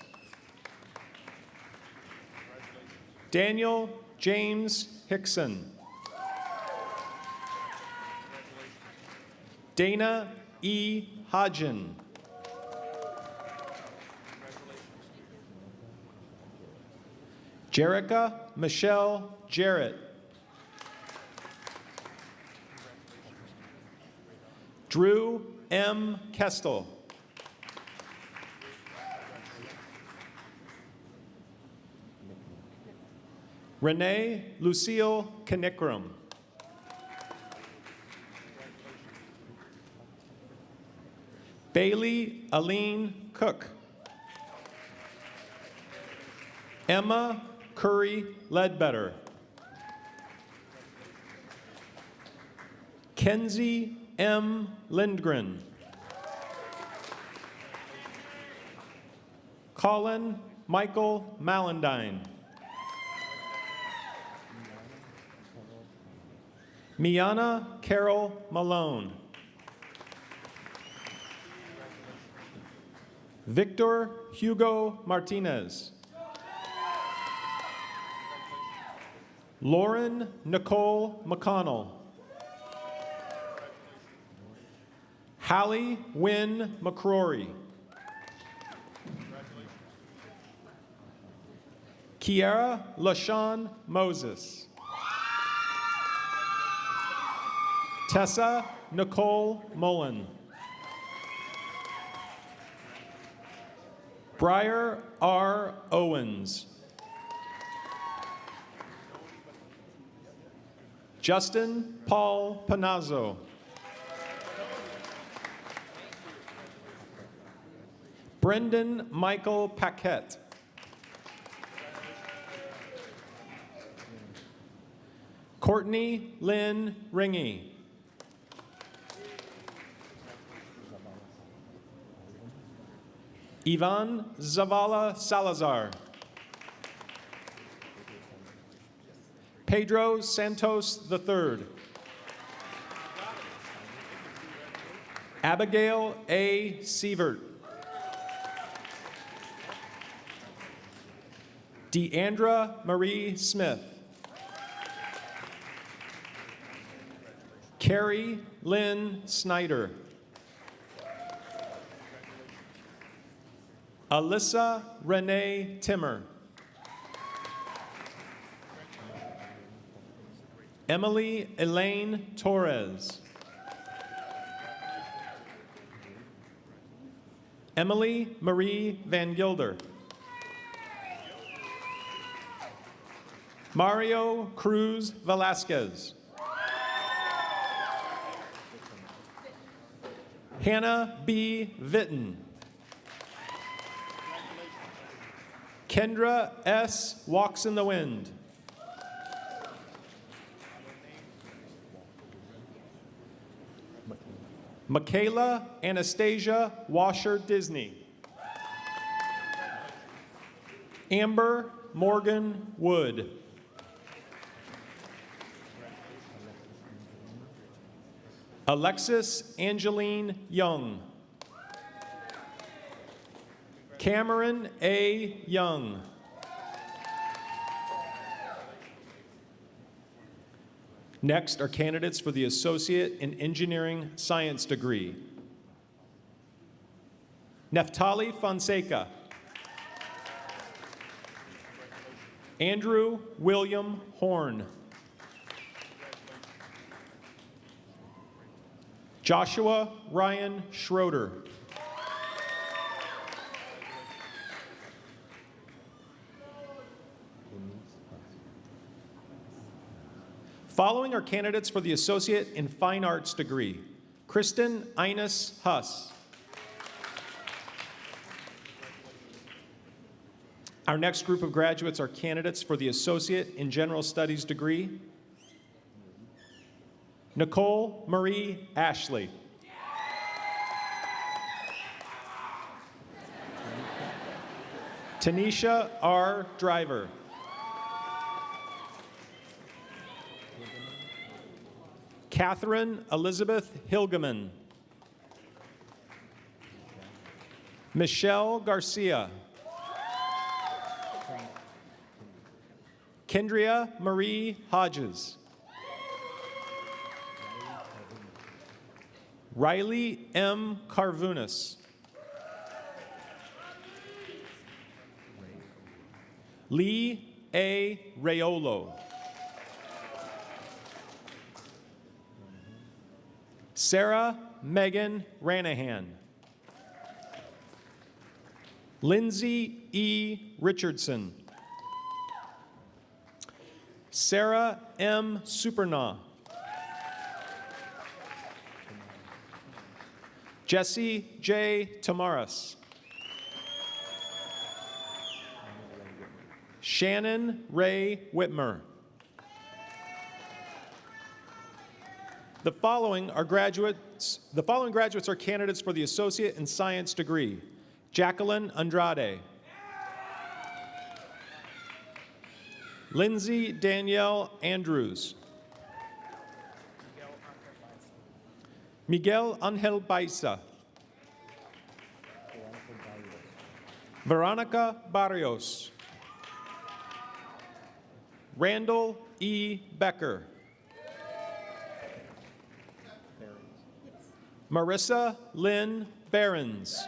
Daniel James Hickson. Dana E. Hodgen. Jerica Michelle Jarrett. Drew M. Kestel. Renee Lucille Knickrum. Bailey Aline Cook. Emma Curry Ledbetter. Kenzie M. Lindgren. Colin Michael Malandine. Miana Carol Malone. Victor Hugo Martinez. Lauren Nicole McConnell. Hallie Wynn McCrory. Kiara LaShawn Moses. Tessa Nicole Mullen. Briar R. Owens. Justin Paul Panazzo. Brendan Michael Paquette. Courtney Lynn Ringy. Ivan Zavala Salazar. Pedro Santos III. Abigail A. Sievert. Deandra Marie Smith. Carrie Lynn Snyder. Alyssa Renee Timmer. Emily Elaine Torres. Emily Marie Van Gilder. Mario Cruz Velasquez. Hannah B. Vitton. Kendra S. Walks in the Wind. Michaela Anastasia Washer Disney. Amber Morgan Wood. Alexis Angeline Young. Cameron A. Young. Next are candidates for the Associate in Engineering Science degree. Neftali Fonseca. Andrew William Horn. Joshua Ryan Schroeder. Following are candidates for the Associate in Fine Arts degree. Kristen Ines Huss. Our next group of graduates are candidates for the Associate in General Studies degree. Nicole Marie Ashley. Tanisha R. Driver. Catherine Elizabeth Hilgeman. Michelle Garcia. Kendria Marie Hodges. Riley M. Carvunas. Lee A. Rayolo. Sarah Megan Ranahan. Lindsay E. Richardson. Sarah M. Supernaw. Jesse J. Tamaris. Shannon Ray Whitmer. The following graduates are candidates for the Associate in Science degree. Jacqueline Andrade. Lindsay Danielle Andrews. Miguel Angel Baiza. Veronica Barrios. Randall E. Becker. Marissa Lynn Behrens.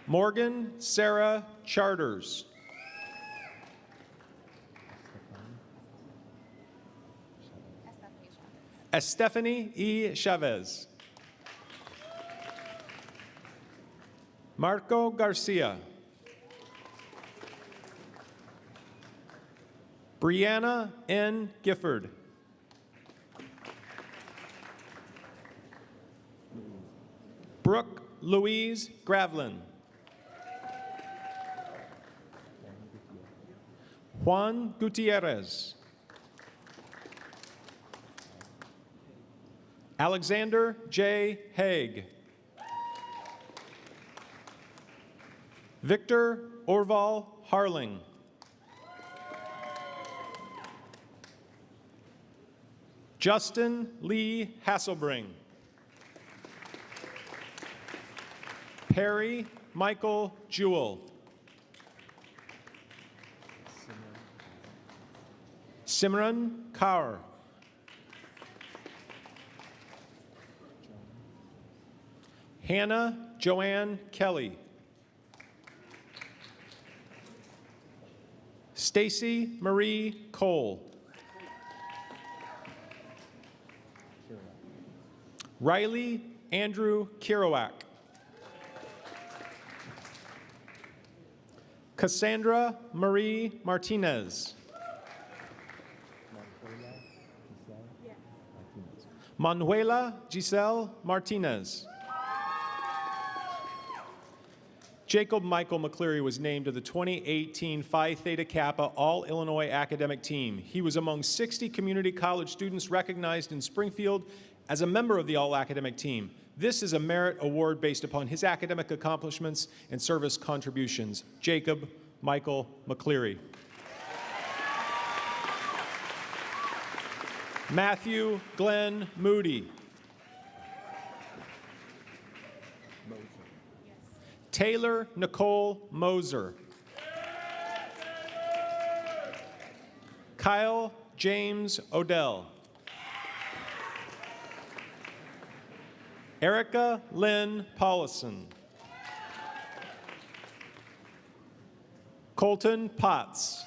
Morgan Sarah Charters. Estefany E. Chavez. Marco Garcia. Brianna N. Gifford. Brooke Louise Gravlin. Juan Gutierrez. Alexander J. Haig. Victor Orval Harling. Justin Lee Hasselbring. Perry Michael Jewell. Simran Kaur. Hannah Joanne Kelly. Stacy Marie Cole. Riley Andrew Kirouac. Cassandra Marie Martinez. Manuela Giselle Martinez. Jacob Michael McCleary was named to the 2018 Phi Theta Kappa All-Illinois Academic Team. He was among 60 community college students recognized in Springfield as a member of the All-Academic Team. This is a merit award based upon his academic accomplishments and service contributions. Jacob Michael McCleary. Matthew Glenn Moody. Taylor Nicole Moser. Kyle James Odell. Erica Lynn Paulison. Colton Potts.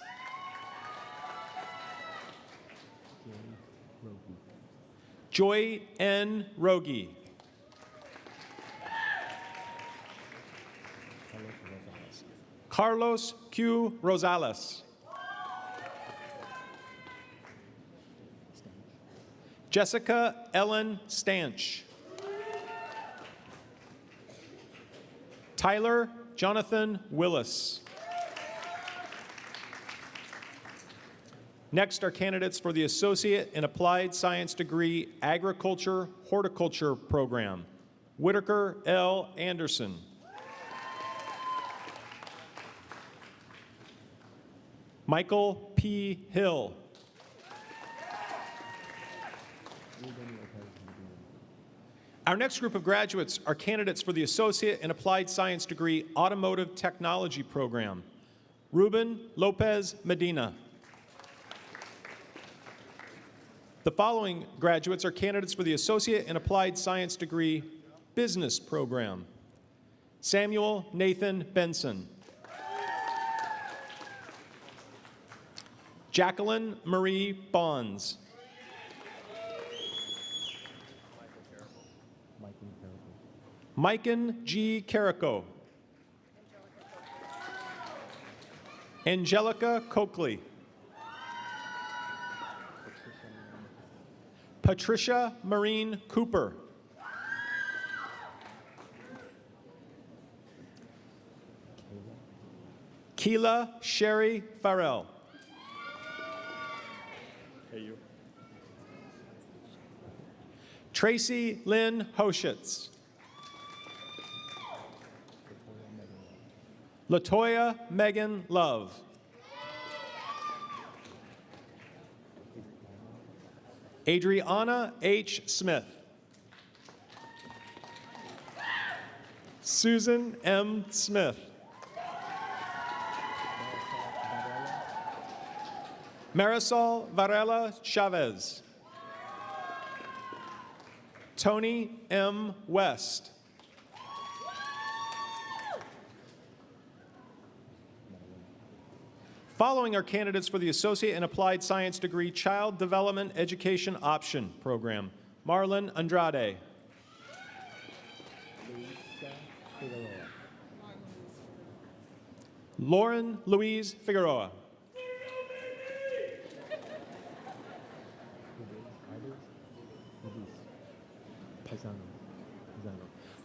Joy N. Rogie. Carlos Q. Rosales. Jessica Ellen Stanch. Tyler Jonathan Willis. Next are candidates for the Associate in Applied Science degree Agriculture Horticulture program. Whitaker L. Anderson. Michael P. Hill. Our next group of graduates are candidates for the Associate in Applied Science degree Automotive Technology program. Ruben Lopez Medina. The following graduates are candidates for the Associate in Applied Science degree Business program. Samuel Nathan Benson. Jacqueline Marie Bonds. Mikan G. Carrico. Angelica Coakley. Patricia Marine Cooper. Keela Sherry Farrell. Tracy Lynn Hoschitz. Latoya Megan Love. Adriana H. Smith. Susan M. Smith. Marisol Varela Chavez. Tony M. West. Following are candidates for the Associate in Applied Science degree Child Development Education Option program. Marlon Andrade. Lauren Louise Figueroa.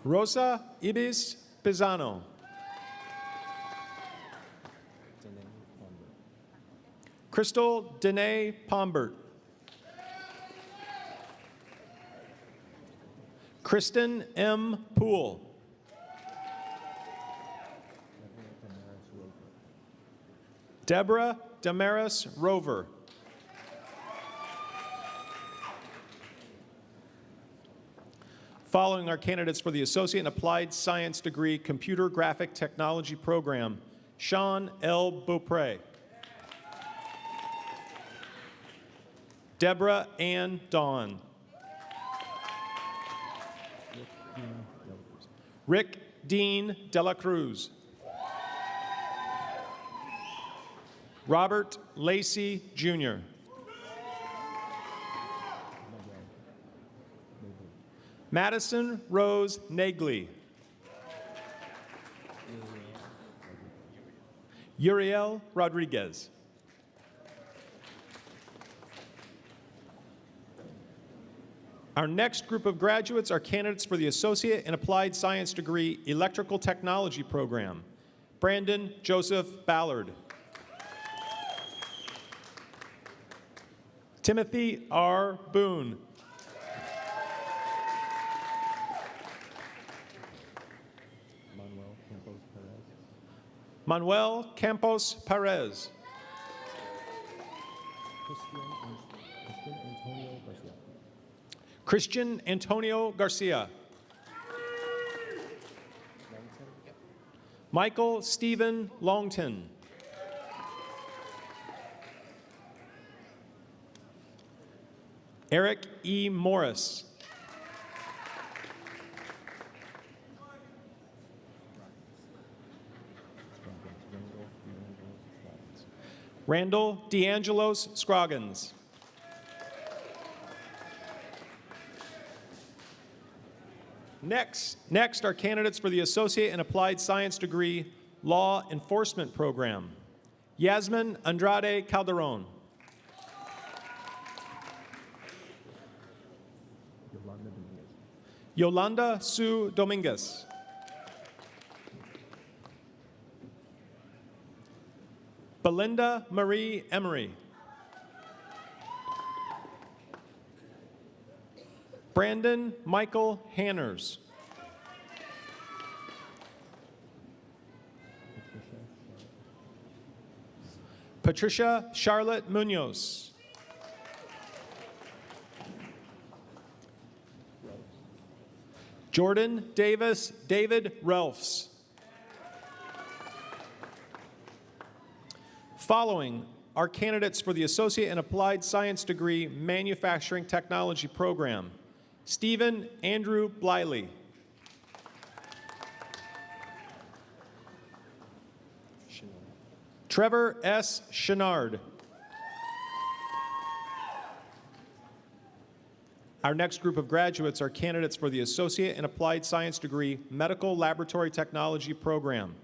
Rosa Ibis Pisano. Crystal Danae Pombert. Kristen M. Poole. Deborah Damaris Rover. Following are candidates for the Associate in Applied Science degree Computer Graphic Technology program. Sean L. Beaupre. Deborah Ann Dawn. Rick Dean Dela Cruz. Robert Lacey, Jr. Madison Rose Nagley. Uriel Rodriguez. Our next group of graduates are candidates for the Associate in Applied Science degree Electrical Technology program. Brandon Joseph Ballard. Timothy R. Boone. Manuel Campos Perez. Christian Antonio Garcia. Michael Stephen Longton. Eric E. Morris. Randall DeAngelos Scroggins. Next are candidates for the Associate in Applied Science degree Law Enforcement program. Yasmin Andrade Calderon. Yolanda Sue Dominguez. Belinda Marie Emery. Brandon Michael Hanners. Patricia Charlotte Munoz. Jordan Davis David Relfs. Following are candidates for the Associate in Applied Science degree Manufacturing Technology program. Stephen Andrew Bliley. Trevor S. Chenard. Our next group of graduates are candidates for the Associate in Applied Science degree Medical Laboratory Technology program.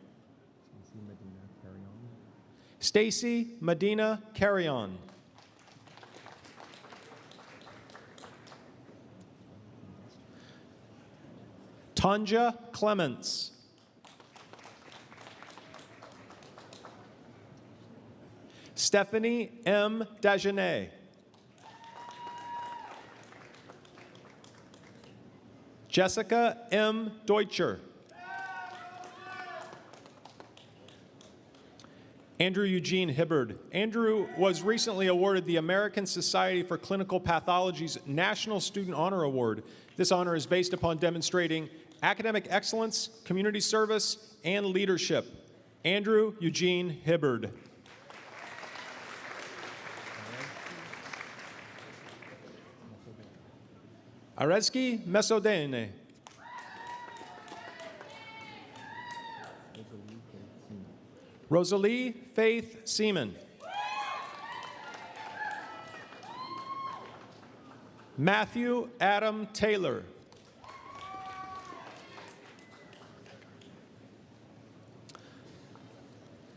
Stacy Medina Carrion. Tanja Clements. Stephanie M. Dagenet. Jessica M. Deutscher. Andrew Eugene Hibbard. Andrew was recently awarded the American Society for Clinical Pathology's National Student Honor Award. This honor is based upon demonstrating academic excellence, community service, and leadership. Andrew Eugene Hibbard. Arezki Mesodene. Rosalie Faith Seaman. Matthew Adam Taylor.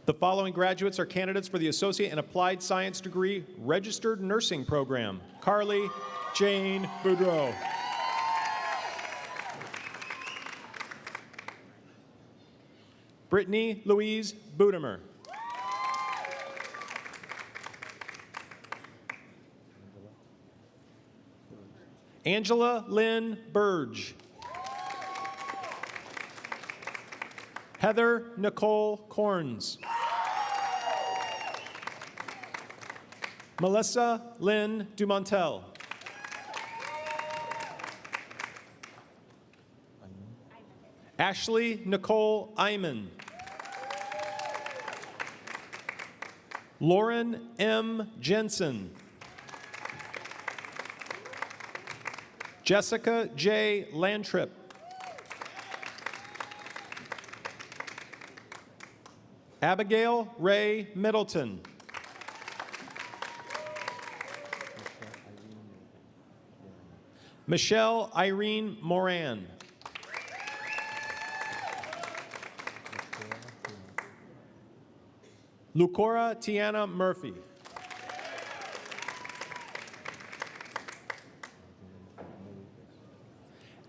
The following graduates are candidates for the Associate in Applied Science degree Registered Nursing program. Carly Jane Boudreau. Brittany Louise Budemer. Angela Lynn Burge. Heather Nicole Corns. Melissa Lynn Dumontel. Ashley Nicole Iman. Lauren M. Jensen. Jessica J. Lantrip. Abigail Ray Middleton. Michelle Irene Moran. Lucora Tiana Murphy.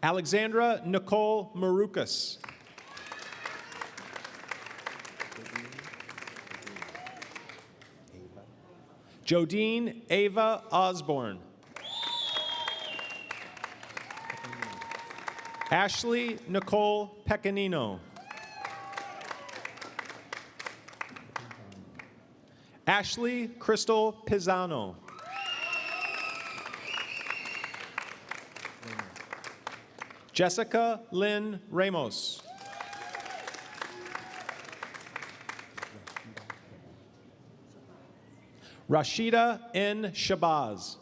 Alexandra Nicole Marukas. Jodine Ava Osborne. Ashley Nicole Pecanino. Ashley Crystal Pisano. Jessica Lynn Ramos. Rashida N. Shabazz.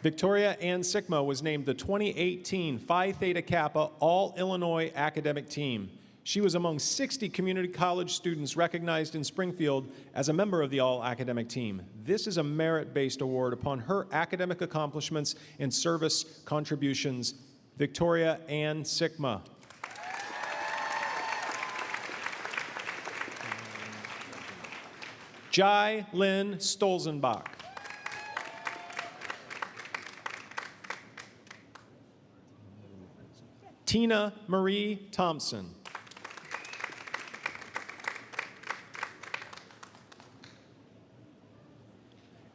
Victoria Ann Sikma was named the 2018 Phi Theta Kappa All-Illinois Academic Team. She was among 60 community college students recognized in Springfield as a member of the All-Academic Team. This is a merit-based award upon her academic accomplishments and service contributions. Victoria Ann Sikma. Jai Lynn Stolzenbach. Tina Marie Thompson.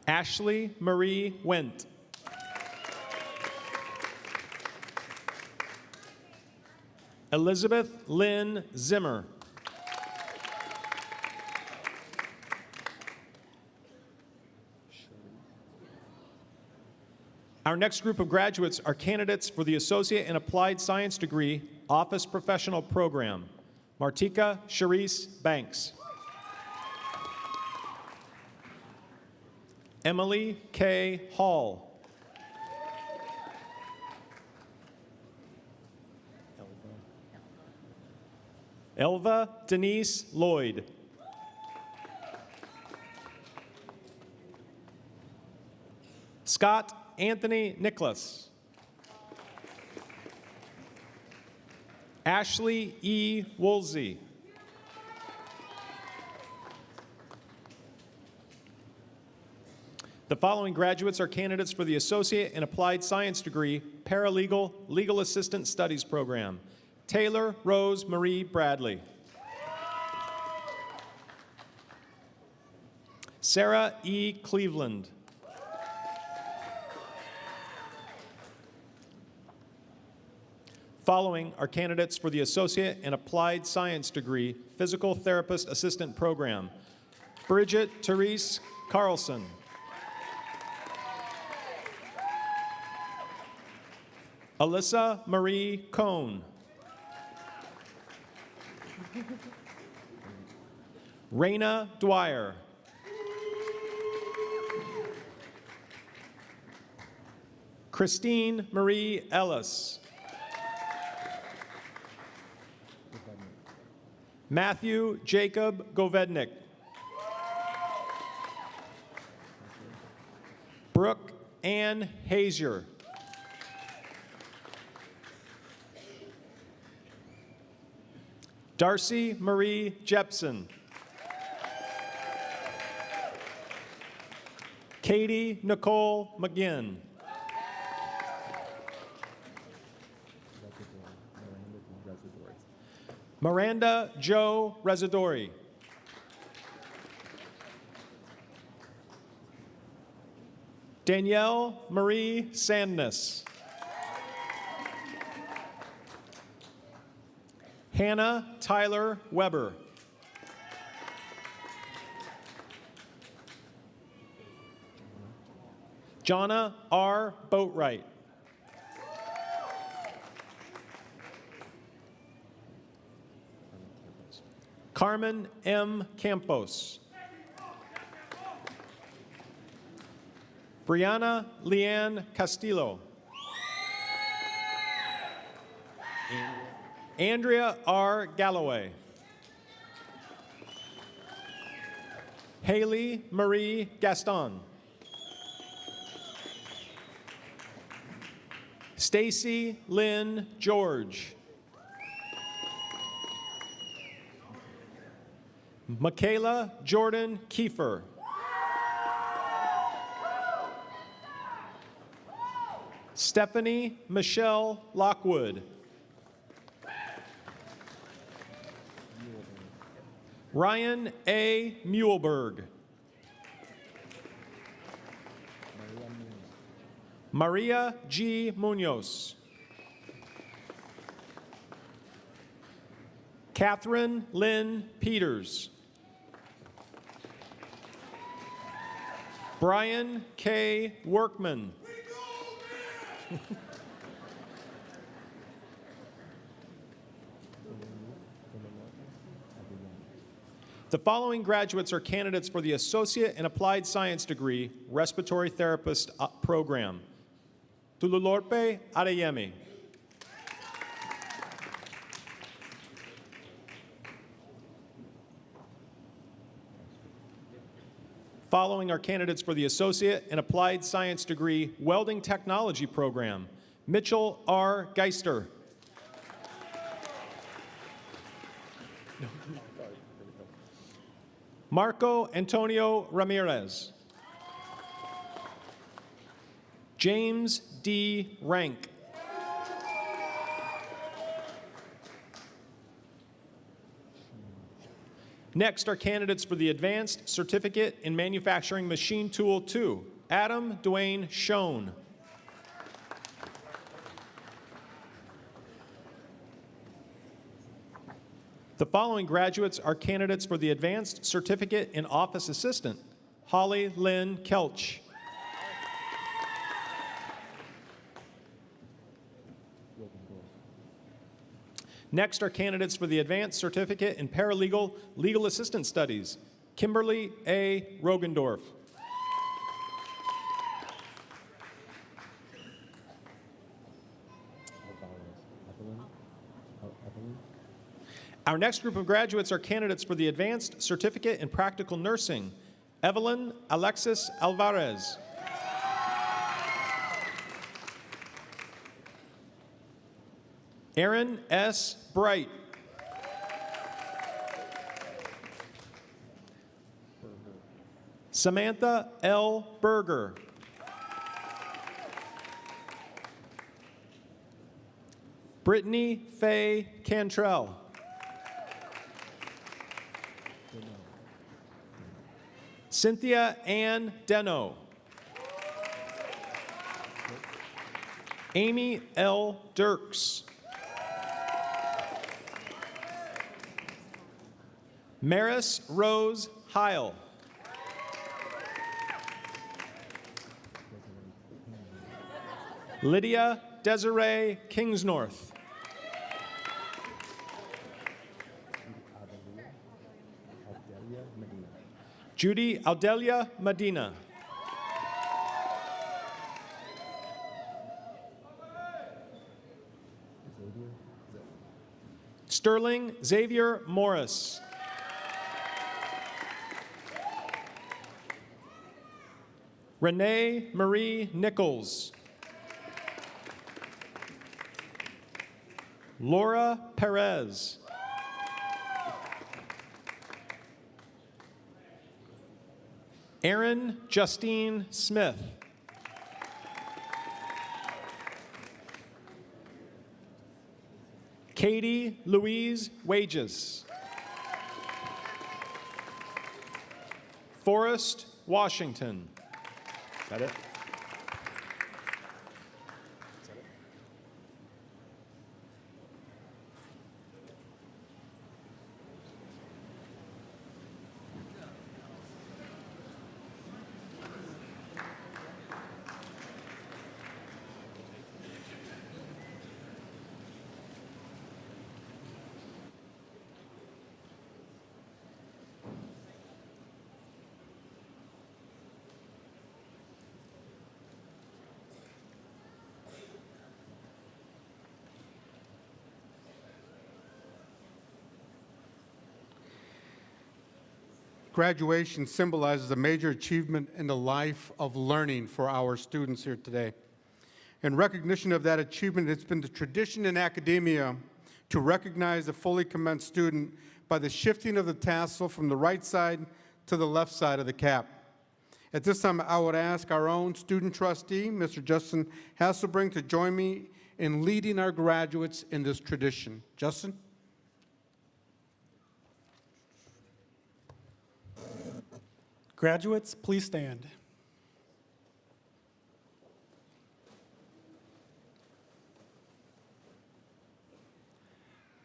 Ashley Marie Wendt. Elizabeth Lynn Zimmer. Our next group of graduates are candidates for the Associate in Applied Science degree, Office Professional Program. Martika Charisse Banks. Emily K. Hall. Elva Denise Lloyd. Scott Anthony Nicholas. Ashley E. Woolsey. The following graduates are candidates for the Associate in Applied Science degree, Paralegal Legal Assistant Studies Program. Taylor Rose Marie Bradley. Sarah E. Cleveland. Following are candidates for the Associate in Applied Science degree, Physical Therapist Assistant Program. Bridget Therese Carlson. Alyssa Marie Cohn. Raina Dwyer. Christine Marie Ellis. Matthew Jacob Govednik. Brooke Ann Hazier. Darcy Marie Jepson. Katie Nicole McGinn. Miranda Joe Residori. Danielle Marie Sandness. Hannah Tyler Weber. Jonna R. Boatwright. Carmen M. Campos. Brianna Leanne Castillo. Andrea R. Galloway. Haley Marie Gaston. Stacy Lynn George. Michaela Jordan Kiefer. Stephanie Michelle Lockwood. Ryan A. Muehlberg. Maria G. Munoz. Catherine Lynn Peters. Brian K. Workman. The following graduates are candidates for the Associate in Applied Science degree, Respiratory Therapist program. Tululorpe Adeyemi. Following are candidates for the Associate in Applied Science degree, Welding Technology program. Mitchell R. Geister. Marco Antonio Ramirez. James D. Rank. Next are candidates for the Advanced Certificate in Manufacturing Machine Tool 2, Adam Dwayne Schoen. The following graduates are candidates for the Advanced Certificate in Office Assistant, Holly Lynn Kelch. Next are candidates for the Advanced Certificate in Paralegal Legal Assistant Studies, Kimberly A. Rogendorf. Our next group of graduates are candidates for the Advanced Certificate in Practical Nursing, Evelyn Alexis Alvarez. Aaron S. Bright. Samantha L. Berger. Brittany Faye Cantrell. Cynthia Ann Deno. Amy L. Dirks. Maris Rose Heil. Lydia Desiree Kingsnorth. Judy Aldelia Medina. Sterling Xavier Morris. Renee Marie Nichols. Laura Perez. Erin Justine Smith. Katie Louise Wages. Forrest Washington. Is that it? Graduation symbolizes a major achievement in the life of learning for our students here today. In recognition of that achievement, it's been the tradition in academia to recognize a fully commenced student by the shifting of the tassel from the right side to the left side of the cap. At this time, I would ask our own student trustee, Mr. Justin Hasselbring, to join me in leading our graduates in this tradition. Justin? Graduates, please stand.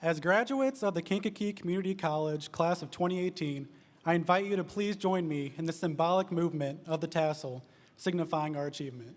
As graduates of the Kankakee Community College Class of 2018, I invite you to please join me in the symbolic movement of the tassel, signifying our achievement.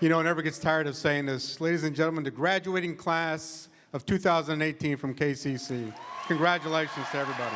You know, it never gets tired of saying this. Ladies and gentlemen, the graduating class of 2018 from KCC. Congratulations to everybody.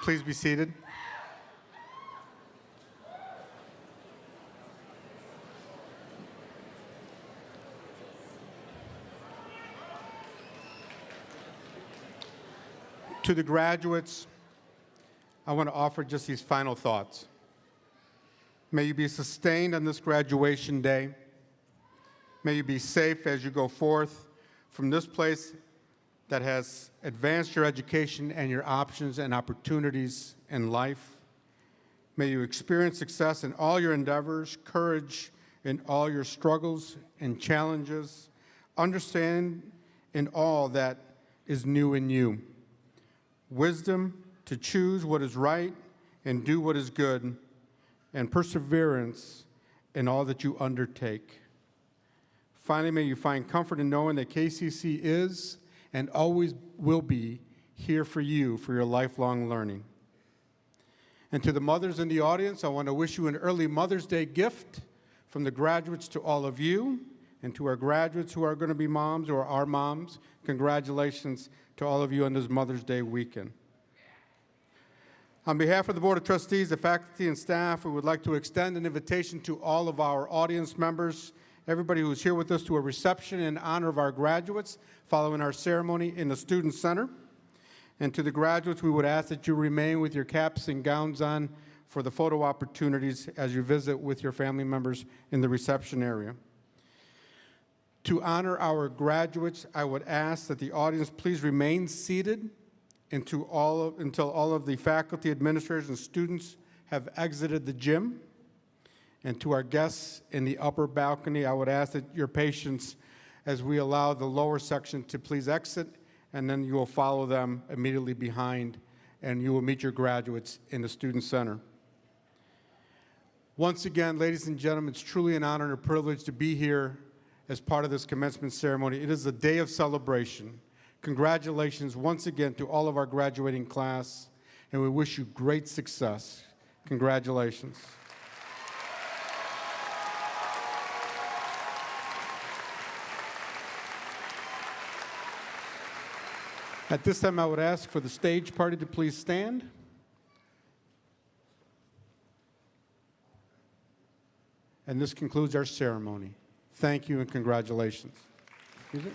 Please be seated. To the graduates, I want to offer just these final thoughts. May you be sustained on this graduation day. May you be safe as you go forth from this place that has advanced your education and your options and opportunities in life. May you experience success in all your endeavors, courage in all your struggles and challenges, understand in all that is new in you, wisdom to choose what is right and do what is good, and perseverance in all that you undertake. Finally, may you find comfort in knowing that KCC is and always will be here for you for your lifelong learning. And to the mothers in the audience, I want to wish you an early Mother's Day gift from the graduates to all of you, and to our graduates who are going to be moms or are moms, congratulations to all of you on this Mother's Day weekend. On behalf of the Board of Trustees, the faculty and staff, we would like to extend an invitation to all of our audience members, everybody who is here with us, to a reception in honor of our graduates following our ceremony in the Student Center. And to the graduates, we would ask that you remain with your caps and gowns on for the photo opportunities as you visit with your family members in the reception area. To honor our graduates, I would ask that the audience please remain seated until all of the faculty, administrators, and students have exited the gym. And to our guests in the upper balcony, I would ask that your patience as we allow the lower section to please exit, and then you will follow them immediately behind, and you will meet your graduates in the Student Center. Once again, ladies and gentlemen, it's truly an honor and a privilege to be here as part of this commencement ceremony. It is a day of celebration. Congratulations once again to all of our graduating class, and we wish you great success. Congratulations. At this time, I would ask for the stage party to please stand. And this concludes our ceremony. Thank you and congratulations. Excuse me?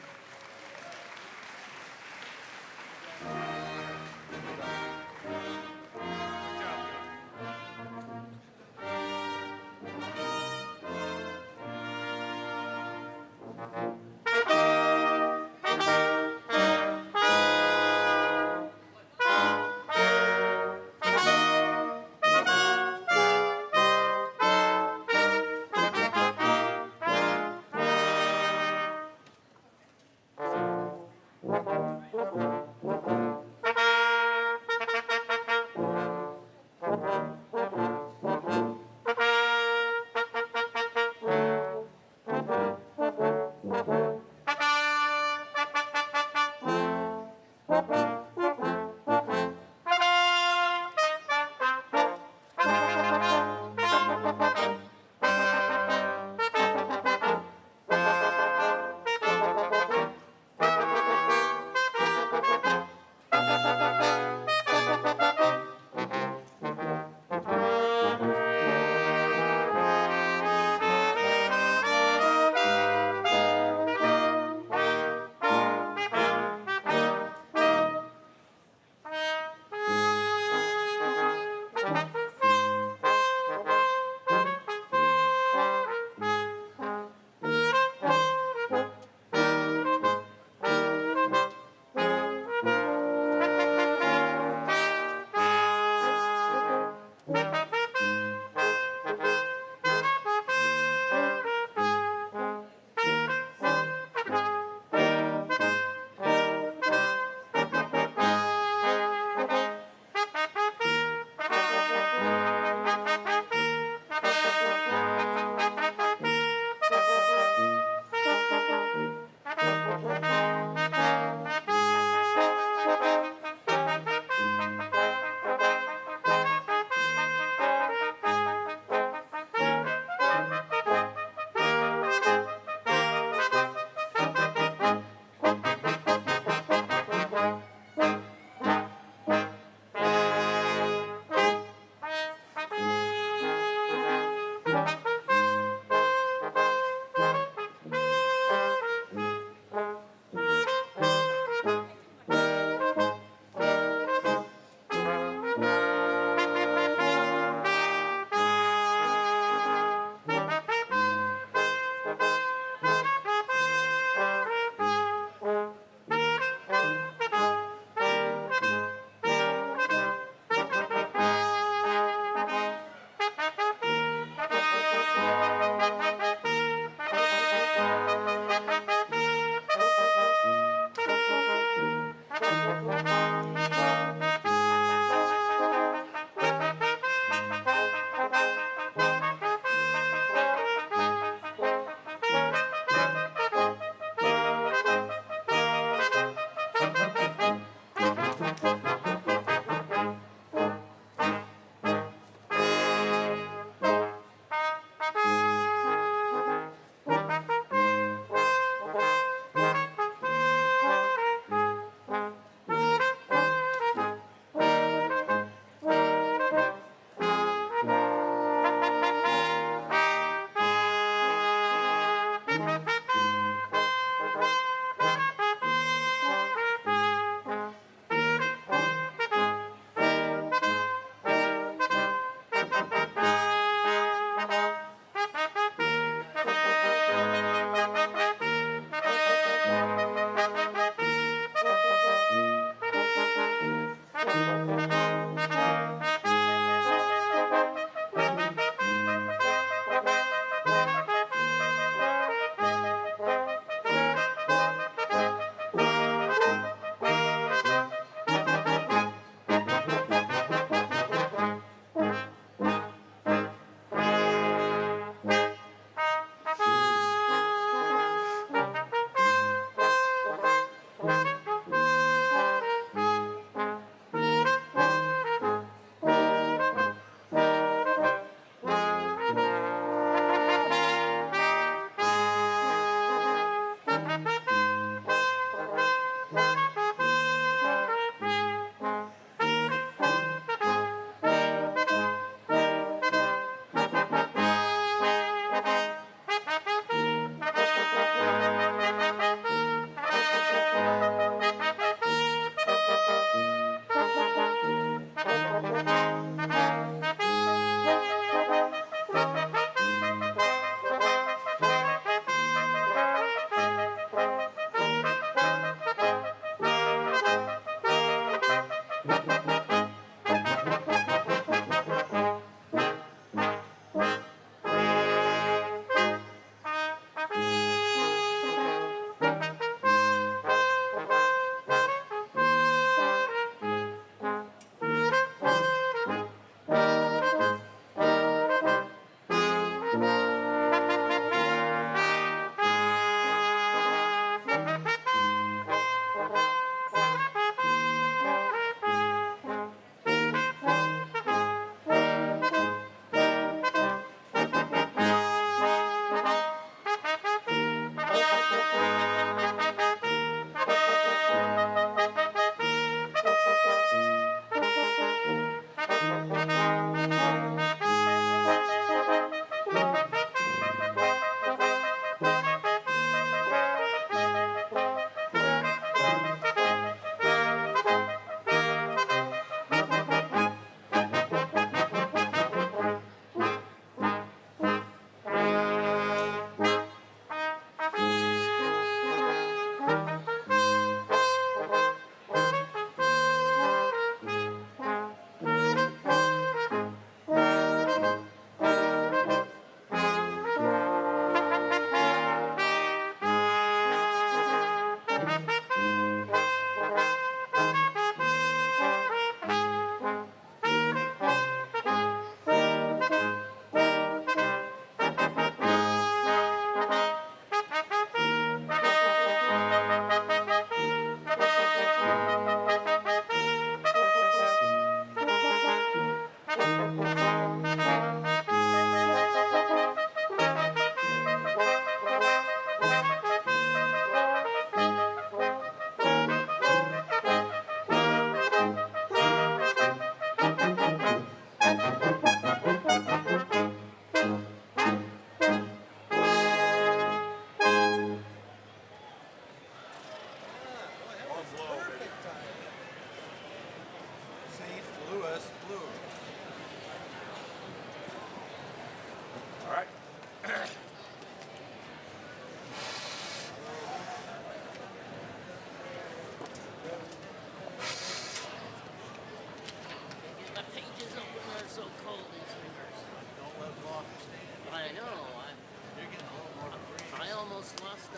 almost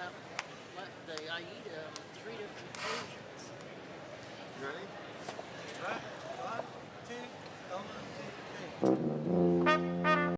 lost the AIDA on 3 different occasions. You ready? Right. 1, 2, 1, 2, 3.